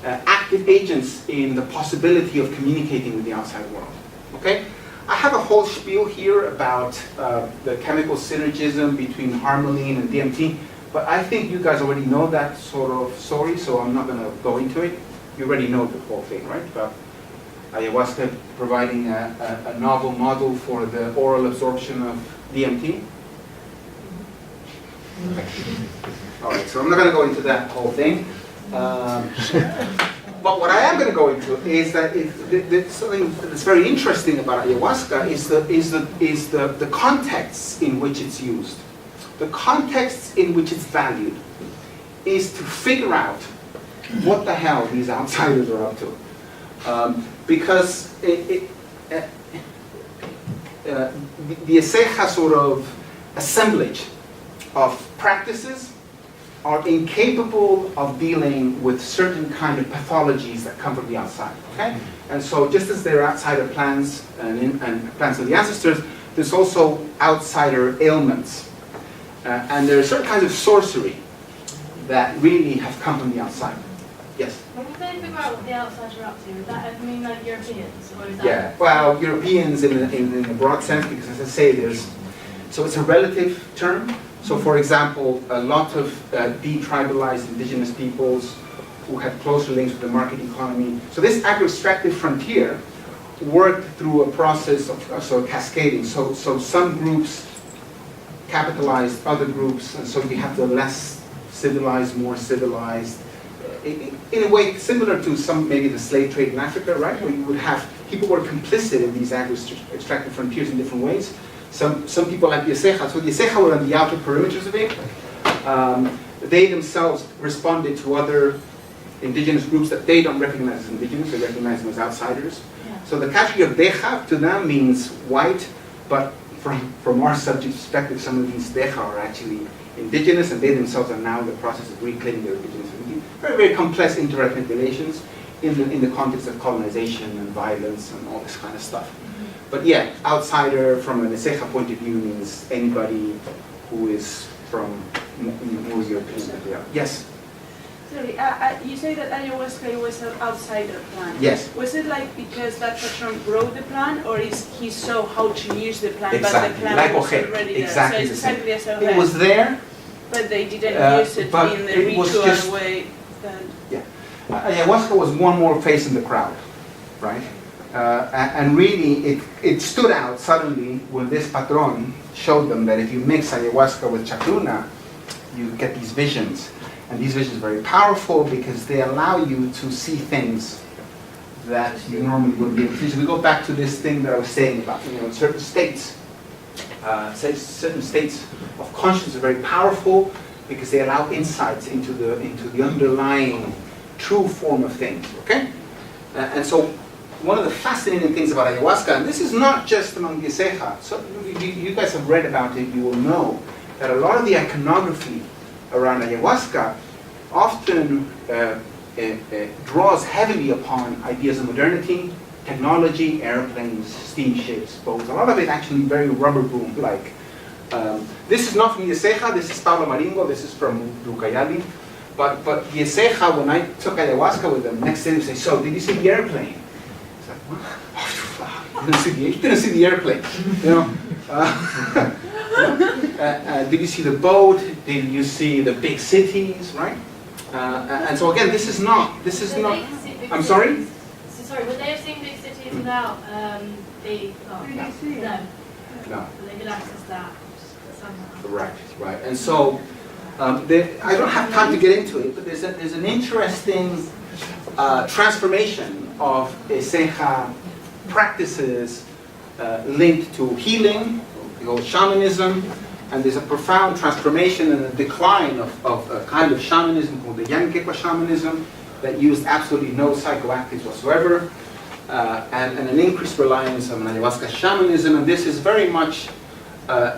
active agents in the possibility of communicating with the outside world. Okay? I have a whole spiel here about the chemical synergism between harmaline and DMT, but I think you guys already know that sort of story, so I'm not going to go into it. You already know the whole thing, right? About ayahuasca providing a novel model for the oral absorption of DMT. All right, so I'm not going to go into that whole thing. But what I am going to go into is that something that's very interesting about ayahuasca is the contexts in which it's used. The contexts in which it's valued is to figure out what the hell these outsiders are up to. Because the Ceja sort of assemblage of practices are incapable of dealing with certain kind of pathologies that come from the outside. Okay? And so just as there are outsider plants and plants of the ancestors, there's also outsider ailments. And there are certain kinds of sorcery that really have come from the outside. Yes? When you say figure out what the outsiders are up to, would that ever mean like Europeans? Or is that Yeah, well, Europeans in the broad sense, because as I say, so it's a relative term. So for example, a lot of detribalized indigenous peoples who had closer links with the market economy. So this agro-extractive frontier worked through a process of sort of cascading. So some groups capitalized other groups, and so you have the less civilized, more civilized. In a way similar to maybe the slave trade in Africa, right? Where you would have people were complicit in these agro-extractive frontiers in different ways. Some people like the Yeseja, so the Yeseja were on the outer perimeters of it. They themselves responded to other indigenous groups that they don't recognize as indigenous, they recognize them as outsiders. Yeah. So the category of Deja to them means white, but from our subject perspective, some of these Deja are actually indigenous, and they themselves are now in the process of reclaiming their indigenous identity. Very, very complex interethnic relations in the context of colonization and violence and all this kind of stuff. But yeah, outsider from a Yeseja point of view means anybody who is from more European than they are. Yes? Sorry, you say that ayahuasca was an outsider plan. Yes. Was it like because that patron wrote the plan, or is he saw how to use the plan, but Exactly, the plan like was Ojeda, already there? exactly So it's the same. exactly as It was Ojeda, there. but they didn't use it but in the it was ritual just- way. That Ayahuasca was one more face in the crowd, right? And really, it stood out suddenly when this patron showed them that if you mix ayahuasca with chacruna, you get these visions. And these visions are very powerful because they allow you to see things that you normally wouldn't be able to see. So we go back to this thing that I was saying about, certain states. Certain states of consciousness are very powerful because they allow insights into the underlying true form of things, okay? And so one of the fascinating things about ayahuasca, and this is not just among the Yeseja, so you guys have read about it, you will know that a lot of the iconography around ayahuasca often draws heavily upon ideas of modernity, technology, airplanes, steamships, boats. A lot of it actually very rubber boom-like. This is not from Yeseja, this is Pablo Maringo, this is from Ucayali. But Yeseja, when I took ayahuasca with them, next day they say, so did you see the airplane? It's like, what? Oh, you didn't see the airplane. Did you see the boat? Did you see the big cities, right? And so again, this is not, I'm sorry? Sorry, would they have seen big cities without the no. No. They could access that somehow. Right. And so, I don't have time to get into it, but there's an interesting transformation of Yeseja practices linked to healing, the old shamanism, and there's a profound transformation and a decline of a kind of shamanism called the Yanquequa shamanism that used absolutely no psychoactives whatsoever, and an increased reliance on ayahuasca shamanism, and this is very much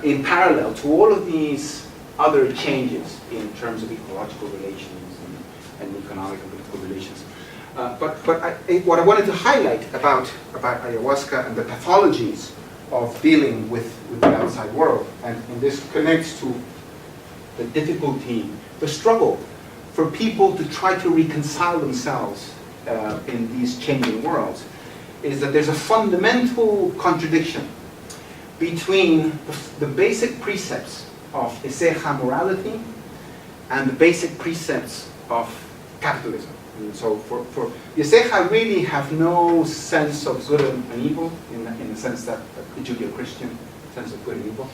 in parallel to all of these other changes in terms of ecological relations and economic and political relations. What I wanted to highlight about ayahuasca and the pathologies of dealing with the outside world, and this connects to the difficulty, the struggle for people to try to reconcile themselves in these changing worlds, is that there's a fundamental contradiction between the basic precepts of Yeseja morality and the basic precepts of capitalism. And so for Yeseja really have no sense of good and evil in the sense that the Judeo-Christian sense of good and evil,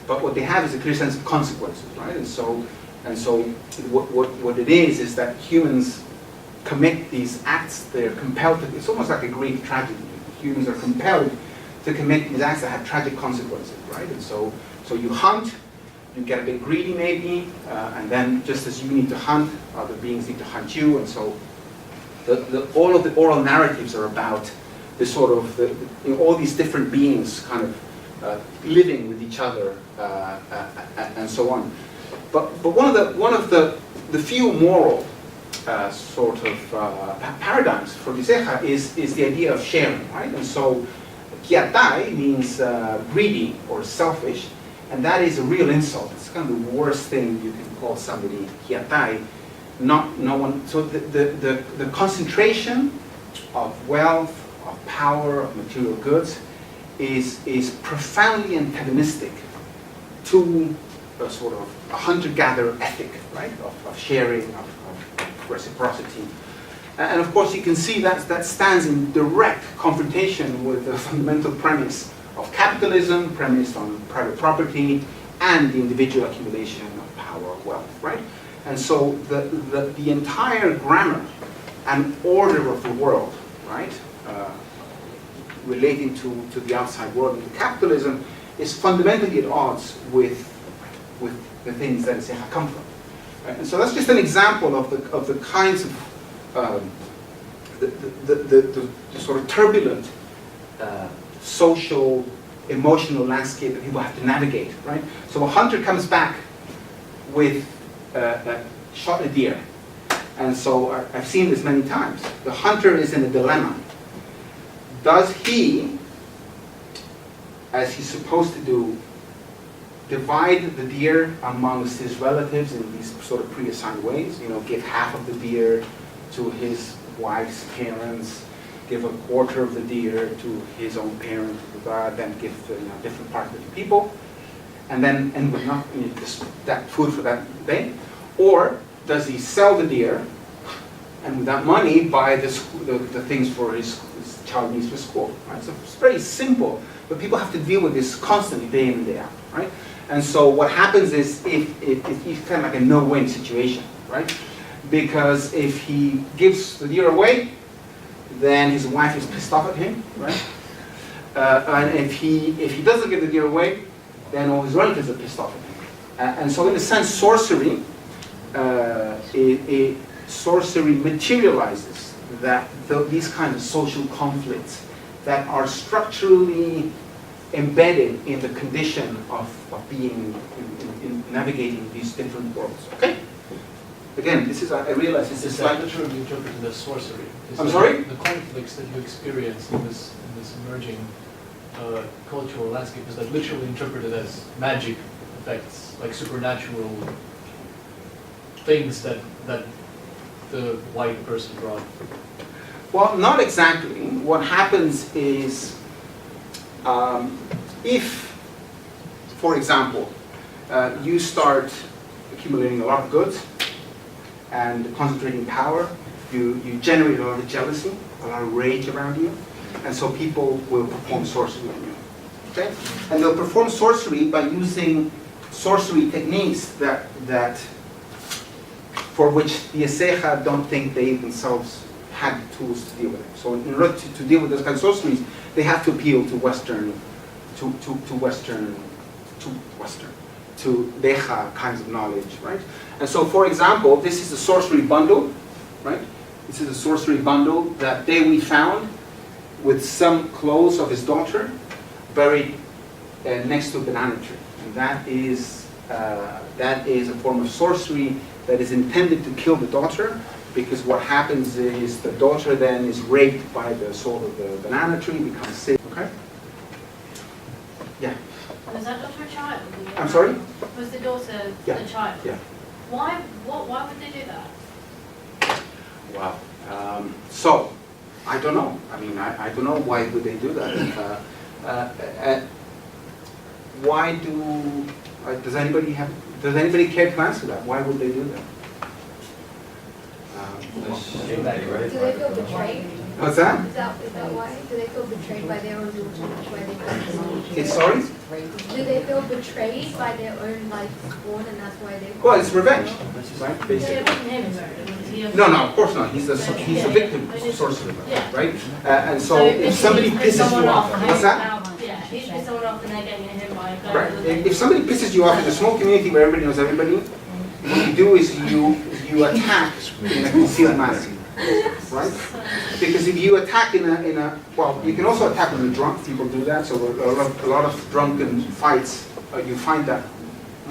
but what they have is a clear sense of consequences, right? And so what it is that humans commit these acts, they're compelled to, it's almost like a Greek tragedy. Humans are compelled to commit these acts that have tragic consequences, right? And so you hunt, you get a bit greedy maybe, and then just as you need to hunt, other beings need to hunt you, and so all of the oral narratives are about this sort of, all these different beings kind of living with each other, and so on. But one of the few moral sort of paradigms for Yeseja is the idea of sharing, right? And so kiatai means greedy or selfish, and that is a real insult. It's kind of the worst thing you can call somebody kiatai. No one. So the concentration of wealth, of power, of material goods is profoundly antagonistic to a sort of a hunter-gatherer ethic, right? Of sharing, of reciprocity. And of course you can see that stands in direct confrontation with the fundamental premise of capitalism, premised on private property and the individual accumulation of power or wealth, right? And so the entire grammar and order of the world, right, relating to the outside world and to capitalism is fundamentally at odds with the things that Iseja come from. Right? And so that's just an example of the kinds of the sort of turbulent social, emotional landscape that people have to navigate, right? So a hunter comes back with shot a deer. And so I've seen this many times. The hunter is in a dilemma. Does he, as he's supposed to do, divide the deer amongst his relatives in these sort of pre-assigned ways? You know, give half of the deer to his wife's parents, give a quarter of the deer to his own parents, then give different parts to the people, and then end with not just that food for that day? Or does he sell the deer and with that money buy the things for his child needs for school? Right? So it's very simple, but people have to deal with this constantly, day in and day out, right? And so what happens is if it's kind of like a no-win situation, right? Because if he gives the deer away, then his wife is pissed off at him, right? And if he doesn't give the deer away, then all his relatives are pissed off at him. And so in a sense, sorcery sorcery materializes these kinds of social conflicts that are structurally embedded in the condition of being in navigating these different worlds. Okay? Again, this is, I realize this is slightly literally interpreted as sorcery. I'm sorry? The conflicts that you experience in this emerging cultural landscape, is that literally interpreted as magic effects, like supernatural things that the white person brought? Well, not exactly. What happens is, if, for example, you start accumulating a lot of goods and concentrating power, you generate a lot of jealousy, a lot of rage around you, and so people will perform sorcery on you. Okay? And they'll perform sorcery by using sorcery techniques that for which the Iseja don't think they themselves had the tools to deal with it. So in order to deal with those kinds of sorceries, they have to appeal to Deja kinds of knowledge, right? And so, for example, this is a sorcery bundle, right? This is a sorcery bundle that Dewi found with some clothes of his daughter buried next to a banana tree. And that is a form of sorcery that is intended to kill the daughter, because what happens is the daughter then is raped by the soul of the banana tree, becomes sick. Okay? Yeah. Was that daughter a child? I'm sorry? Was the daughter Yeah. a child? Yeah. Why would they do that? Wow. So, I don't know. I mean, I don't know why would they do that. Why does anybody care to answer that? Why would they do that? Do they feel betrayed? What's that? Is that why? Do they feel betrayed by their own daughter? That's why they feel It's sorry? Do they feel betrayed by their own born, and that's why they? Well, it's revenge, right? Yeah, Basically. it wasn't him, was he? No, of course not. He's a victim of sorcery, right? And so if somebody pisses you off, what's that? Yeah, if you piss someone off and they're getting hit by a gun. Right. If somebody pisses you off in a small community where everybody knows everybody, what you do is you attack in a concealed manner, right? Because if you attack in a well, you can also attack when you're drunk. People do that. So a lot of drunken fights, you find that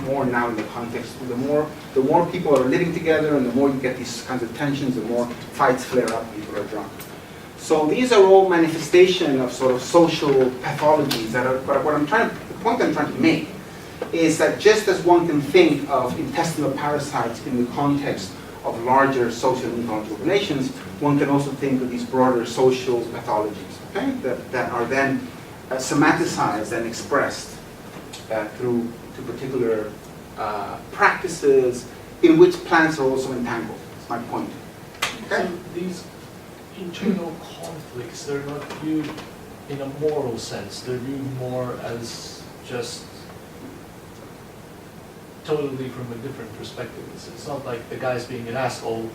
more now in the context. The more people are living together, and the more you get these kinds of tensions, the more fights flare up. People are drunk. So these are all manifestation of sort of social pathologies that are. But the point I'm trying to make is that just as one can think of intestinal parasites in the context of larger social and ecological relations, one can also think of these broader social pathologies, okay, that are then somaticized and expressed through particular practices in which plants are also entangled. That's my point. Okay? So these internal conflicts, they're not viewed in a moral sense. They're viewed more as just totally from a different perspective. It's not like the guy's being an asshole,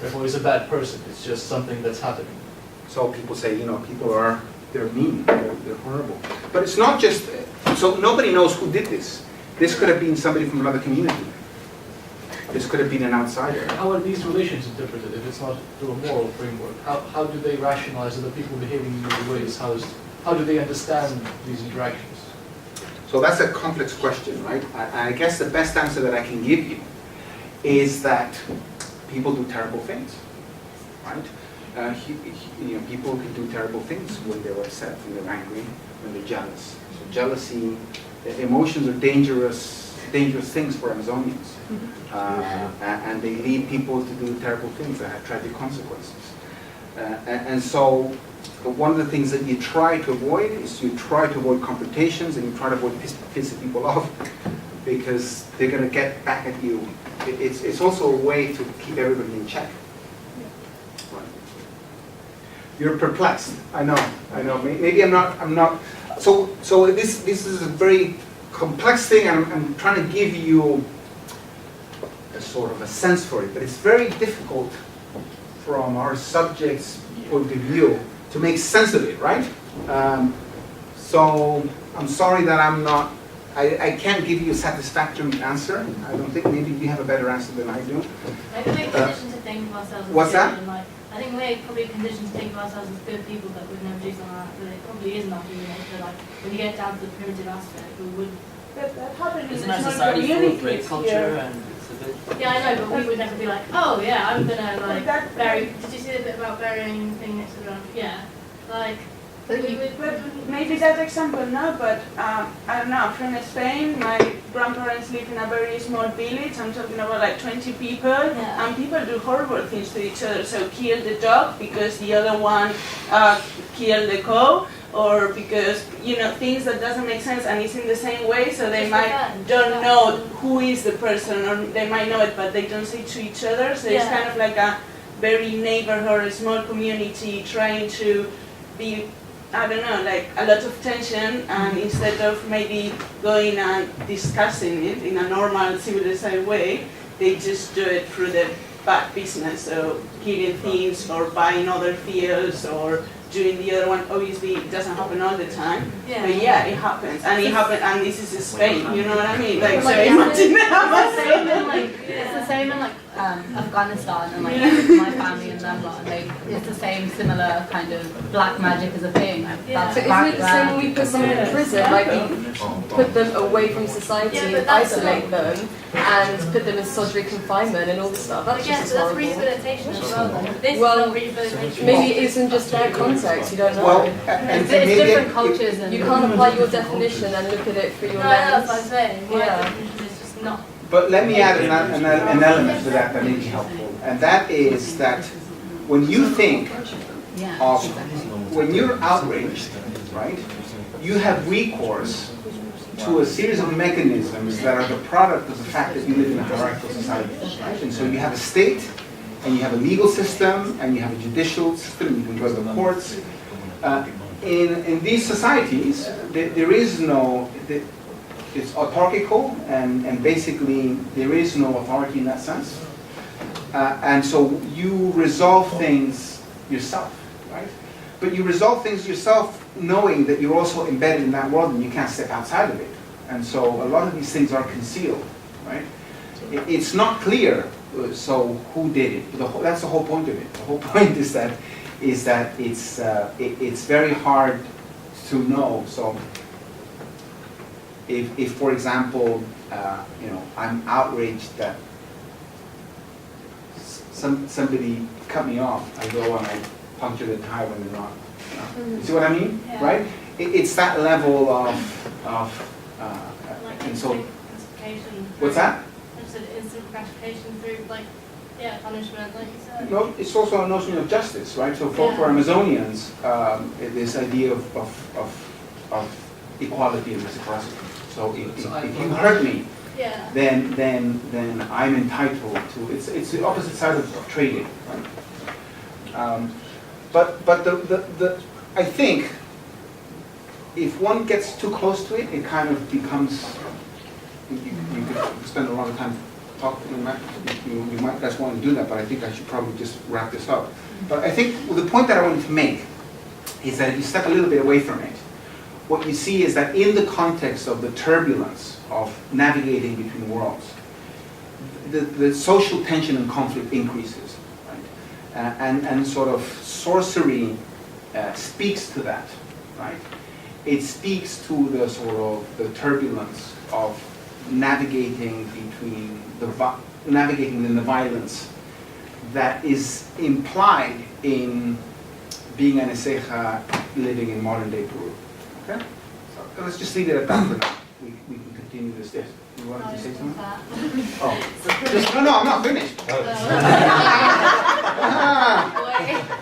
therefore he's a bad person. It's just something that's happening. So people say, people are they're mean, they're horrible. But it's not just, so nobody knows who did this. This could have been somebody from another community. This could have been an outsider. How are these relations interpreted if it's not through a moral framework? How do they rationalize other people behaving in these ways? How do they understand these interactions? So that's a complex question, right? I guess the best answer that I can give you is that people do terrible things, right? People can do terrible things when they're upset, when they're angry, when they're jealous. So jealousy, emotions are dangerous things for Amazonians. And they lead people to do terrible things that have tragic consequences. And so one of the things that you try to avoid is you try to avoid confrontations and you try to avoid pissing people off because they're going to get back at you. It's also a way to keep everybody in check. Right. You're perplexed. I know. Maybe I'm not. So this is a very complex thing, and I'm trying to give you a sort of a sense for it, but it's very difficult from our subject's point of view to make sense of it, right? So I'm sorry that I can't give you a satisfactory answer. I don't think, maybe you have a better answer than I do. I think we're conditioned to think of ourselves as What's good, that? and like, I think we're probably conditioned to think of ourselves as good people, but we've never do something like that. But it probably is not human nature. Like when you get down to the primitive aspect, we would. That happened in Isn't the our small society full of communities rape culture here. and it's a bit... Yeah, I know, but we would never be like, oh yeah, I'm gonna like That- bury. Did you see the bit about burying thing next to the ground? Yeah, like we would. But maybe that example no, but I don't know, from Spain, my grandparents live in a very small village, I'm talking about like 20 people, Yeah. and people do horrible things to each other, so kill the dog because the other one killed the cow, or because, things that doesn't make sense and it's in the same way, so they Just might revenge. don't know who is the person, or they might know it, but they don't say to each other, so it's Yeah. kind of like a very neighborhood, a small community trying to be, I don't know, like a lot of tension, and instead of maybe going and discussing it in a normal, civilized way, they just do it through the bad business, so killing things or buying other fields or doing the other one. Obviously, it doesn't happen all the time, Yeah. but yeah, it happens, and it happened, and this is Spain, you know what I mean? Like, so Like, imagine It's the same that. in like it's the same in like Afghanistan and like my family in Denmark. It's the same similar kind of black magic as a thing. Yeah. That's But isn't it the same when we put someone in prison? Like we put them away from society, Yeah, but that's isolate them, and put them in solitary confinement and all this stuff. That's But just yeah, as so that's horrible. rehabilitation as well. Then. This Well, is not rehabilitation. Maybe it isn't just their context. You don't know. Well, It's maybe different cultures and you can't apply your definition and look at it through your No, that's what I'm lens. saying. My Yeah. definition is just not. But let me add an element to that may be helpful, and that is that when you think of, when you're outraged, right, you have recourse to a series of mechanisms that are the product of the fact that you live in a hierarchical society, right? And so you have a state, and you have a legal system, and you have a judicial system, you can go to the courts. In these societies, there is no, it's autarchical, and basically there is no authority in that sense. And so you resolve things yourself, right? But you resolve things yourself knowing that you're also embedded in that world and you can't step outside of it. And so a lot of these things are concealed, right? It's not clear, so who did it? That's the whole point of it. The whole point is that it's very hard to know. So if for example, I'm outraged that somebody cut me off, I go and I puncture the tire when they're not. You see what I mean? Yeah. Right? It's that level of Like and so instant gratification. what's that? I just said instant gratification through punishment, like you said. No, it's also a notion of justice, right? So for Yeah. Amazonians, this idea of equality and reciprocity. So if you hurt me, Yeah. then I'm entitled to. It's the opposite side of trading, right? But I think if one gets too close to it, it kind of becomes. You could spend a lot of time talking. You might guys want to do that, but I think I should probably just wrap this up. But I think the point that I wanted to make is that if you step a little bit away from it, what you see is that in the context of the turbulence of navigating between worlds, the social tension and conflict increases, right? And sort of sorcery speaks to that, right? It speaks to the sort of the turbulence of navigating between navigating in the violence that is implied in being an Eseja living in modern day Peru. Okay? So let's just leave it at that for now. We can continue this. Yes. You wanted to say something? Oh. Just, no, I'm not finished.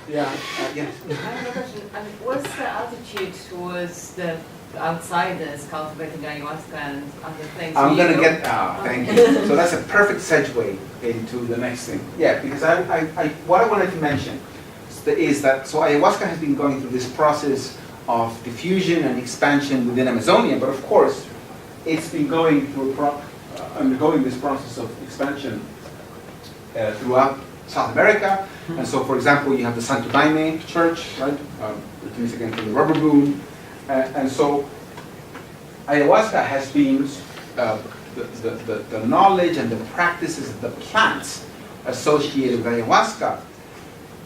Yeah. Yes. I have a question. What's the attitude towards the outsiders cultivating ayahuasca and other things? I'm going to get, thank you. So that's a perfect segue into the next thing. Yeah, because what I wanted to mention is that, so ayahuasca has been going through this process of diffusion and expansion within Amazonia, but of course, it's been going through undergoing this process of expansion throughout South America. And so, for example, you have the Santo Daime Church, right? Which is again from the rubber boom. And so, ayahuasca has been the knowledge and the practices of the plants associated with ayahuasca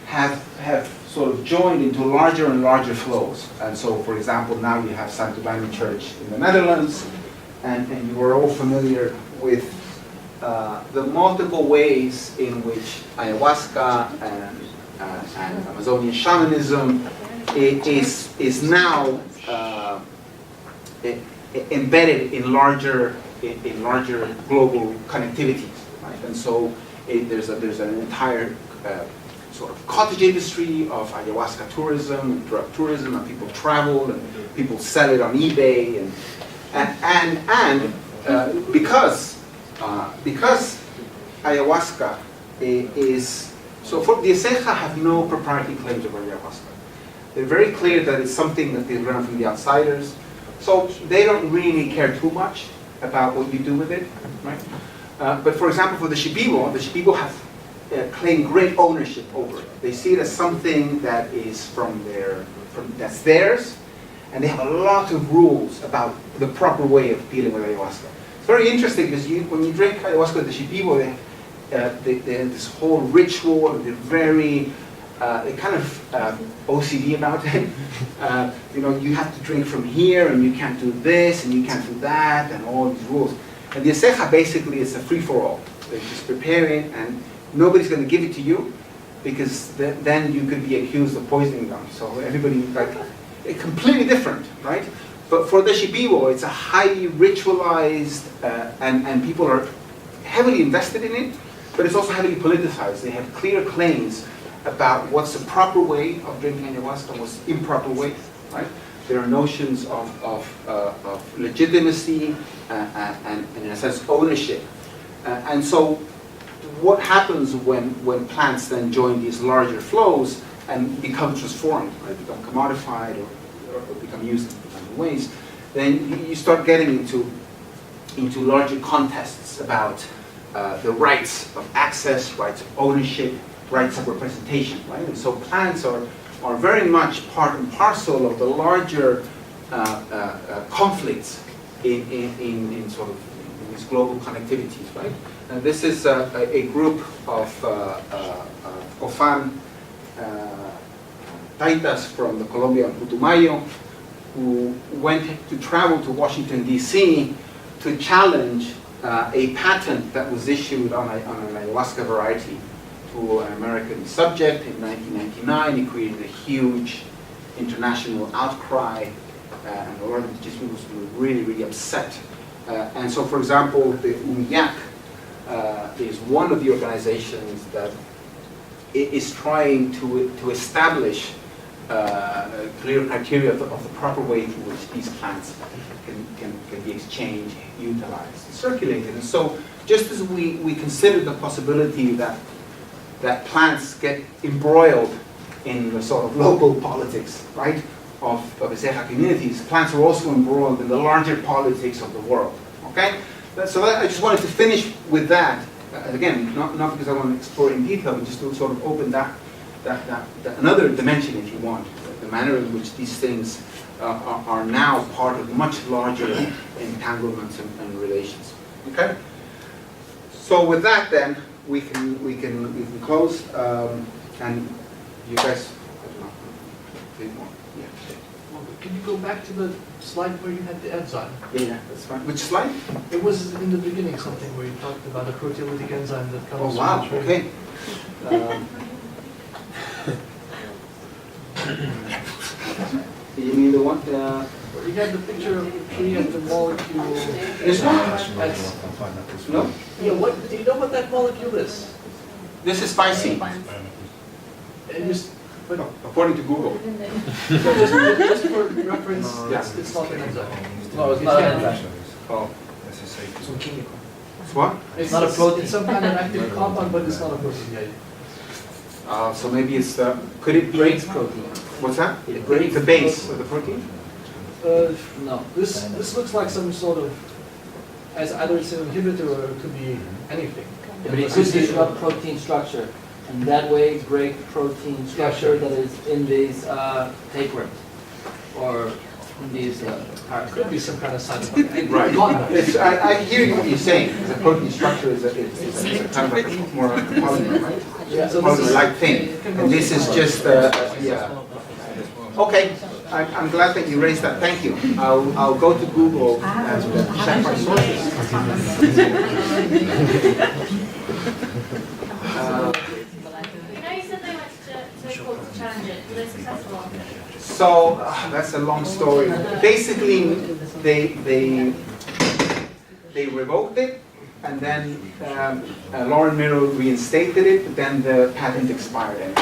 have sort of joined into larger and larger flows. And so, for example, now you have Santo Daime Church in the Netherlands, and you are all familiar with the multiple ways in which ayahuasca and Amazonian shamanism is now embedded in larger global connectivities, right? And so there's an entire sort of cottage industry of ayahuasca tourism and drug tourism, and people travel and people sell it on eBay, and because ayahuasca is so, for the Eseja have no proprietary claims over ayahuasca. They're very clear that it's something that they learn from the outsiders, so they don't really care too much about what you do with it, right? But for example, for the Shipibo have claimed great ownership over it. They see it as something that is that's theirs, and they have a lot of rules about the proper way of dealing with ayahuasca. It's very interesting because when you drink ayahuasca with the Shipibo, they have this whole ritual, and they're very kind of OCD about it. You have to drink from here, and you can't do this, and you can't do that, and all these rules. And the Eseja basically is a free-for-all. They just prepare it, and nobody's going to give it to you, because then you could be accused of poisoning them. So everybody, completely different, right? But for the Shipibo, it's a highly ritualized, and people are heavily invested in it, but it's also heavily politicized. They have clear claims about what's the proper way of drinking ayahuasca and what's the improper way, right? There are notions of legitimacy and in a sense, ownership. And so what happens when plants then join these larger flows and become transformed, right? Become commodified or become used in different ways, then you start getting into larger contests about the rights of access, rights of ownership, rights of representation, right? And so plants are very much part and parcel of the larger conflicts in sort of these global connectivities, right? And this is a group of Cofan Taitas from the Colombian Putumayo who went to travel to Washington, D.C. to challenge a patent that was issued on an ayahuasca variety to an American subject in 1999. It created a huge international outcry, and a lot of indigenous people were really, really upset. And so, for example, the UMIAC is one of the organizations that is trying to establish clear criteria of the proper way in which these plants can be exchanged, utilized, and circulated. And so, just as we consider the possibility that plants get embroiled in the sort of local politics, right, of Eseja communities, plants are also embroiled in the larger politics of the world, okay? So I just wanted to finish with that. Again, not because I want to explore in detail, but just to sort of open that another dimension, if you want, the the manner in which these things are now part of much larger entanglements and relations. Okay. So with that, then we can close, and you guys. I don't know, more. Yeah. Well, can you go back to the slide where you had the enzyme? Yeah, that's fine. Which slide? It was in the beginning something where you talked about a proteolytic enzyme that comes Oh from wow. the tree. Okay. You mean the one? You had the picture of the tree and the molecule. This one? That's, No. yeah. What do you know what that molecule is? This is spicy. And just, but No, according to Google. just for reference, Yeah. it's not an enzyme. No, it's not an enzyme. Oh. It's It's what? It's not a protein. It's some kind of active compound, but it's not a protein. Yeah. So maybe it's the. Could it be? Breaks protein. What's that? It breaks The base of the protein. No. This looks like some sort of, as either it's an inhibitor or it could be anything. But it could disrupt protein structure, and that way break protein structure that is in these tapeworms, or in these It could be some kind of side effect. Right. I hear what you're saying. The protein structure is a kind of like a more polymer, right? Yeah, so Polymer-like thing. And this is just yeah. Okay. I'm glad that you raised that. Thank you. I'll go to Google and check my sources. You know, you said they went to court to challenge it. Were they successful? So that's a long story. Basically, they revoked it, and then Lauren Miro reinstated it, but then the patent expired.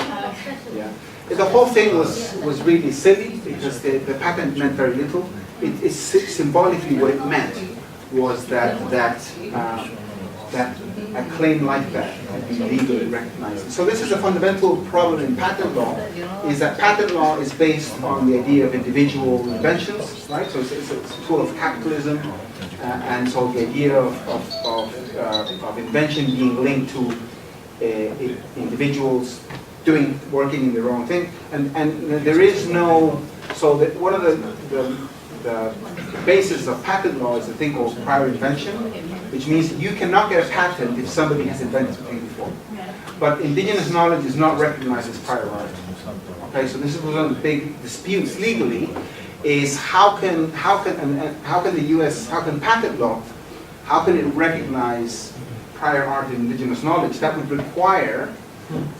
Yeah. The whole thing was really silly because the patent meant very little. It's symbolically what it meant was that a claim like that had been legally recognized. So this is a fundamental problem in patent law, is that patent law is based on the idea of individual inventions, right? So it's a tool of capitalism, and so the idea of invention being linked to individuals working in their own thing, and there is no, so that one of the basis of patent law is a thing called prior invention, which means you cannot get a patent if somebody has invented something before. But indigenous knowledge is not recognized as prior art. Okay, so this is one of the big disputes legally, is how can the U.S. patent law, how can it recognize prior art in indigenous knowledge? That would require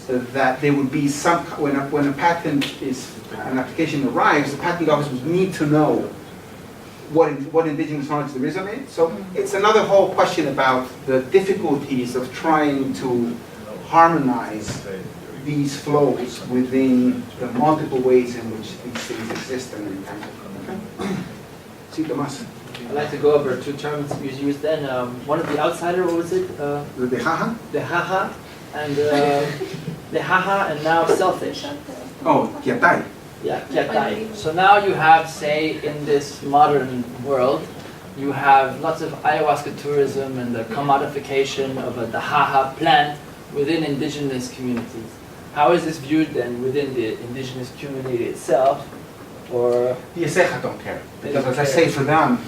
that there would be some, when a patent an application arrives, the patent office would need to know what indigenous knowledge there is on it. So it's another whole question about the difficulties of trying to harmonize these flows within the multiple ways in which these things exist and entangle. Okay? See, Tomas. I'd like to go over two terms you used then. One of the outsider, what was it? The haha? The haha, and the haha, and now selfish. Oh, kiatai. Yeah, kiatai. So now you have, say, in this modern world, you have lots of ayahuasca tourism and the commodification of the haha plant within indigenous communities. How is this viewed then within the indigenous community itself? Or The Eseja don't care, because as I say, for them,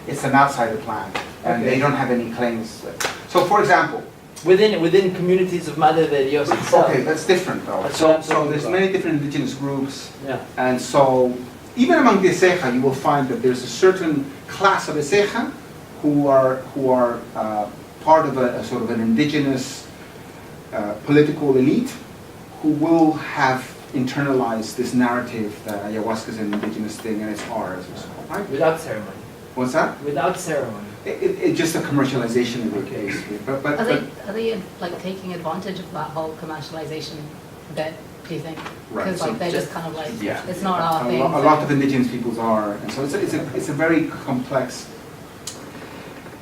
it's an outsider plant, and they don't have any claims. So, for example, within communities of Madre de Dios itself. okay, that's different though. That's what I'm So talking there's about. many different indigenous groups, Yeah. and so even among the Eseja, you will find that there's a certain class of Eseja who are part of a sort of an indigenous political elite who will have internalized this narrative that ayahuasca is an indigenous thing and it's ours, and so on, right? Without ceremony. What's that? Without ceremony. It's just a commercialization of the case. But Are they like taking advantage of that whole commercialization bit, do you think? Right, Because so like they're just kind of like, yeah. it's not our a thing. lot of indigenous peoples are, and so it's a very complex.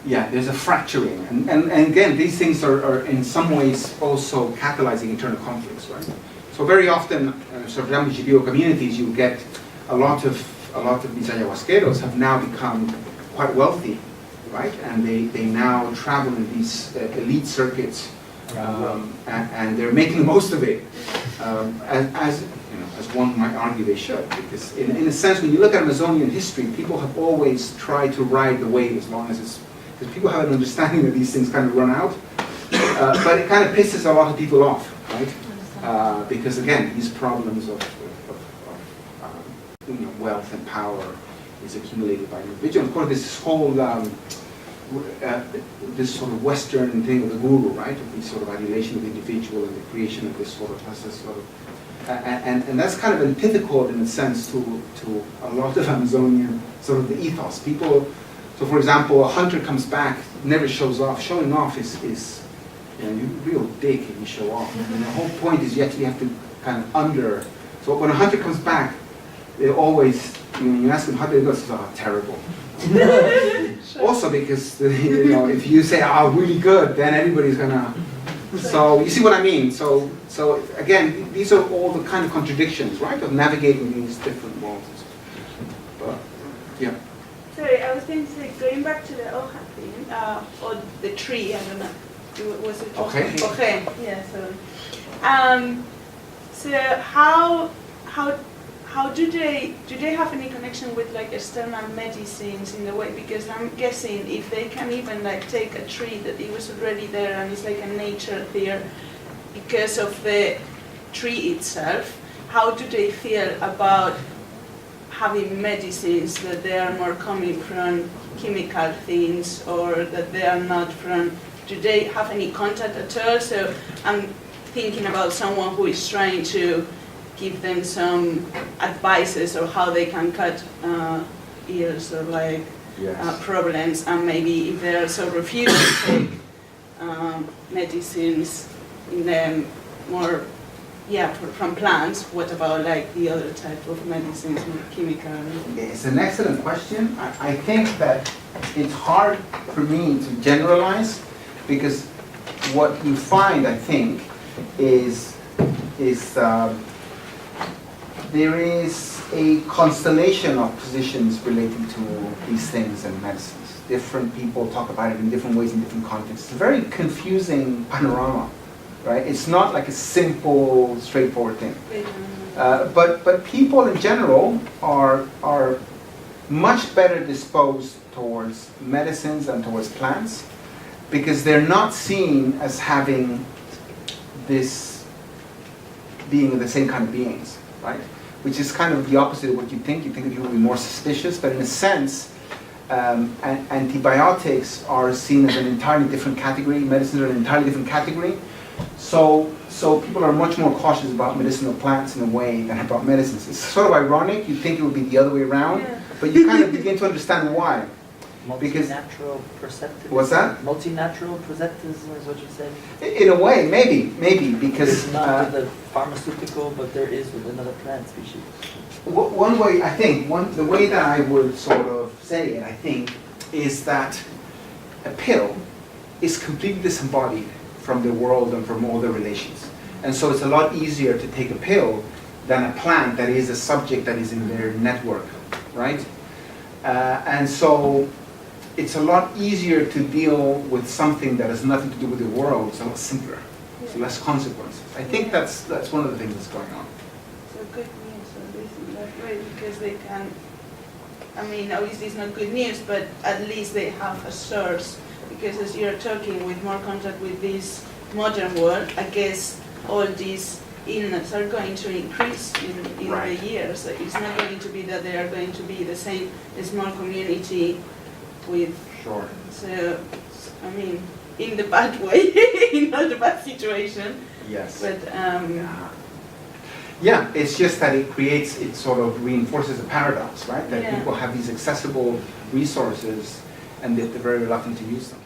Yeah, there's a fracturing, and again, these things are in some ways also catalyzing internal conflicts, right? So very often, for example, Judeo communities, you get a lot of these ayahuasqueros have now become quite wealthy, right? And they now travel in these elite circuits, and they're making the most of it. As you know, as one might argue they should. Because in a sense, when you look at Amazonian history, people have always tried to ride the wave as long as it's, because people have an understanding that these things kind of run out. But it kind of pisses a lot of people off, right? Because again, these problems of wealth and power is accumulated by individuals. Of course, this whole this sort of Western thing of the guru, right? Of this sort of adulation of the individual and the creation of this sort of and that's kind of antithetical in a sense to a lot of Amazonian sort of the ethos. People, so for example, a hunter comes back, never shows off. Showing off is you're a real dick if you show off. And the whole point is you actually have to kind of So when a hunter comes back, they always, when you ask them how they go, it's terrible. Also because, if you say, really good, then everybody's gonna, so you see what I mean? So again, these are all the kind of contradictions, right, of navigating these different worlds. But, yeah. Sorry, I was going to say, going back to the hoja thing, or the tree, I don't know. Was it Okay. Okay, yeah, so how do they have any connection with like external medicines in the way? Because I'm guessing if they can even like take a tree that it was already there and it's like a nature there because of the tree itself, how do they feel about having medicines that they are more coming from chemical things or that they are not from? Do they have any contact at all? So I'm thinking about someone who is trying to give them some advices or how they can cut ears or like problems, and maybe if they also refuse to take medicines in them more, from plants, what about like the other type of medicines, more chemical? It's an excellent question. I think that it's hard for me to generalize because what you find, I think, is there is a constellation of positions relating to these things and medicines. Different people talk about it in different ways in different contexts. It's a very confusing panorama, right? It's not like a simple, straightforward thing. But people in general are much better disposed towards medicines and towards plants because they're not seen as having this being the same kind of beings, right? Which is kind of the opposite of what you think. You think that people will be more suspicious, but in a sense, antibiotics are seen as an entirely different category. Medicines are an entirely different category. So people are much more cautious about medicinal plants in a way than about medicines. It's sort of ironic. You'd think it would be the other way around, but you kind of begin to understand why. Multi-natural perceptivism. What's that? Multi-natural perceptivism is what you said? In a way, maybe, because... It's not with the pharmaceutical, but there is with another plant species. One way, I think, the way that I would sort of say it, I think, is that a pill is completely disembodied from the world and from all the relations. And so it's a lot easier to take a pill than a plant that is a subject that is in their network, right? And so it's a lot easier to deal with something that has nothing to do with the world. It's a lot simpler. So less consequences. I think that's one of the things that's going on. So good news at least in that way because they can, obviously it's not good news, but at least they have a source. Because as you're talking with more contact with this modern world, I guess all these illnesses are going to increase in the years. It's not going to be that they are going to be the same small community with. Sure. So, in the bad way, in not the bad situation. Yes. But yeah, it's just that it sort of reinforces a paradox, right? That people have these accessible resources and that they're very reluctant to use them.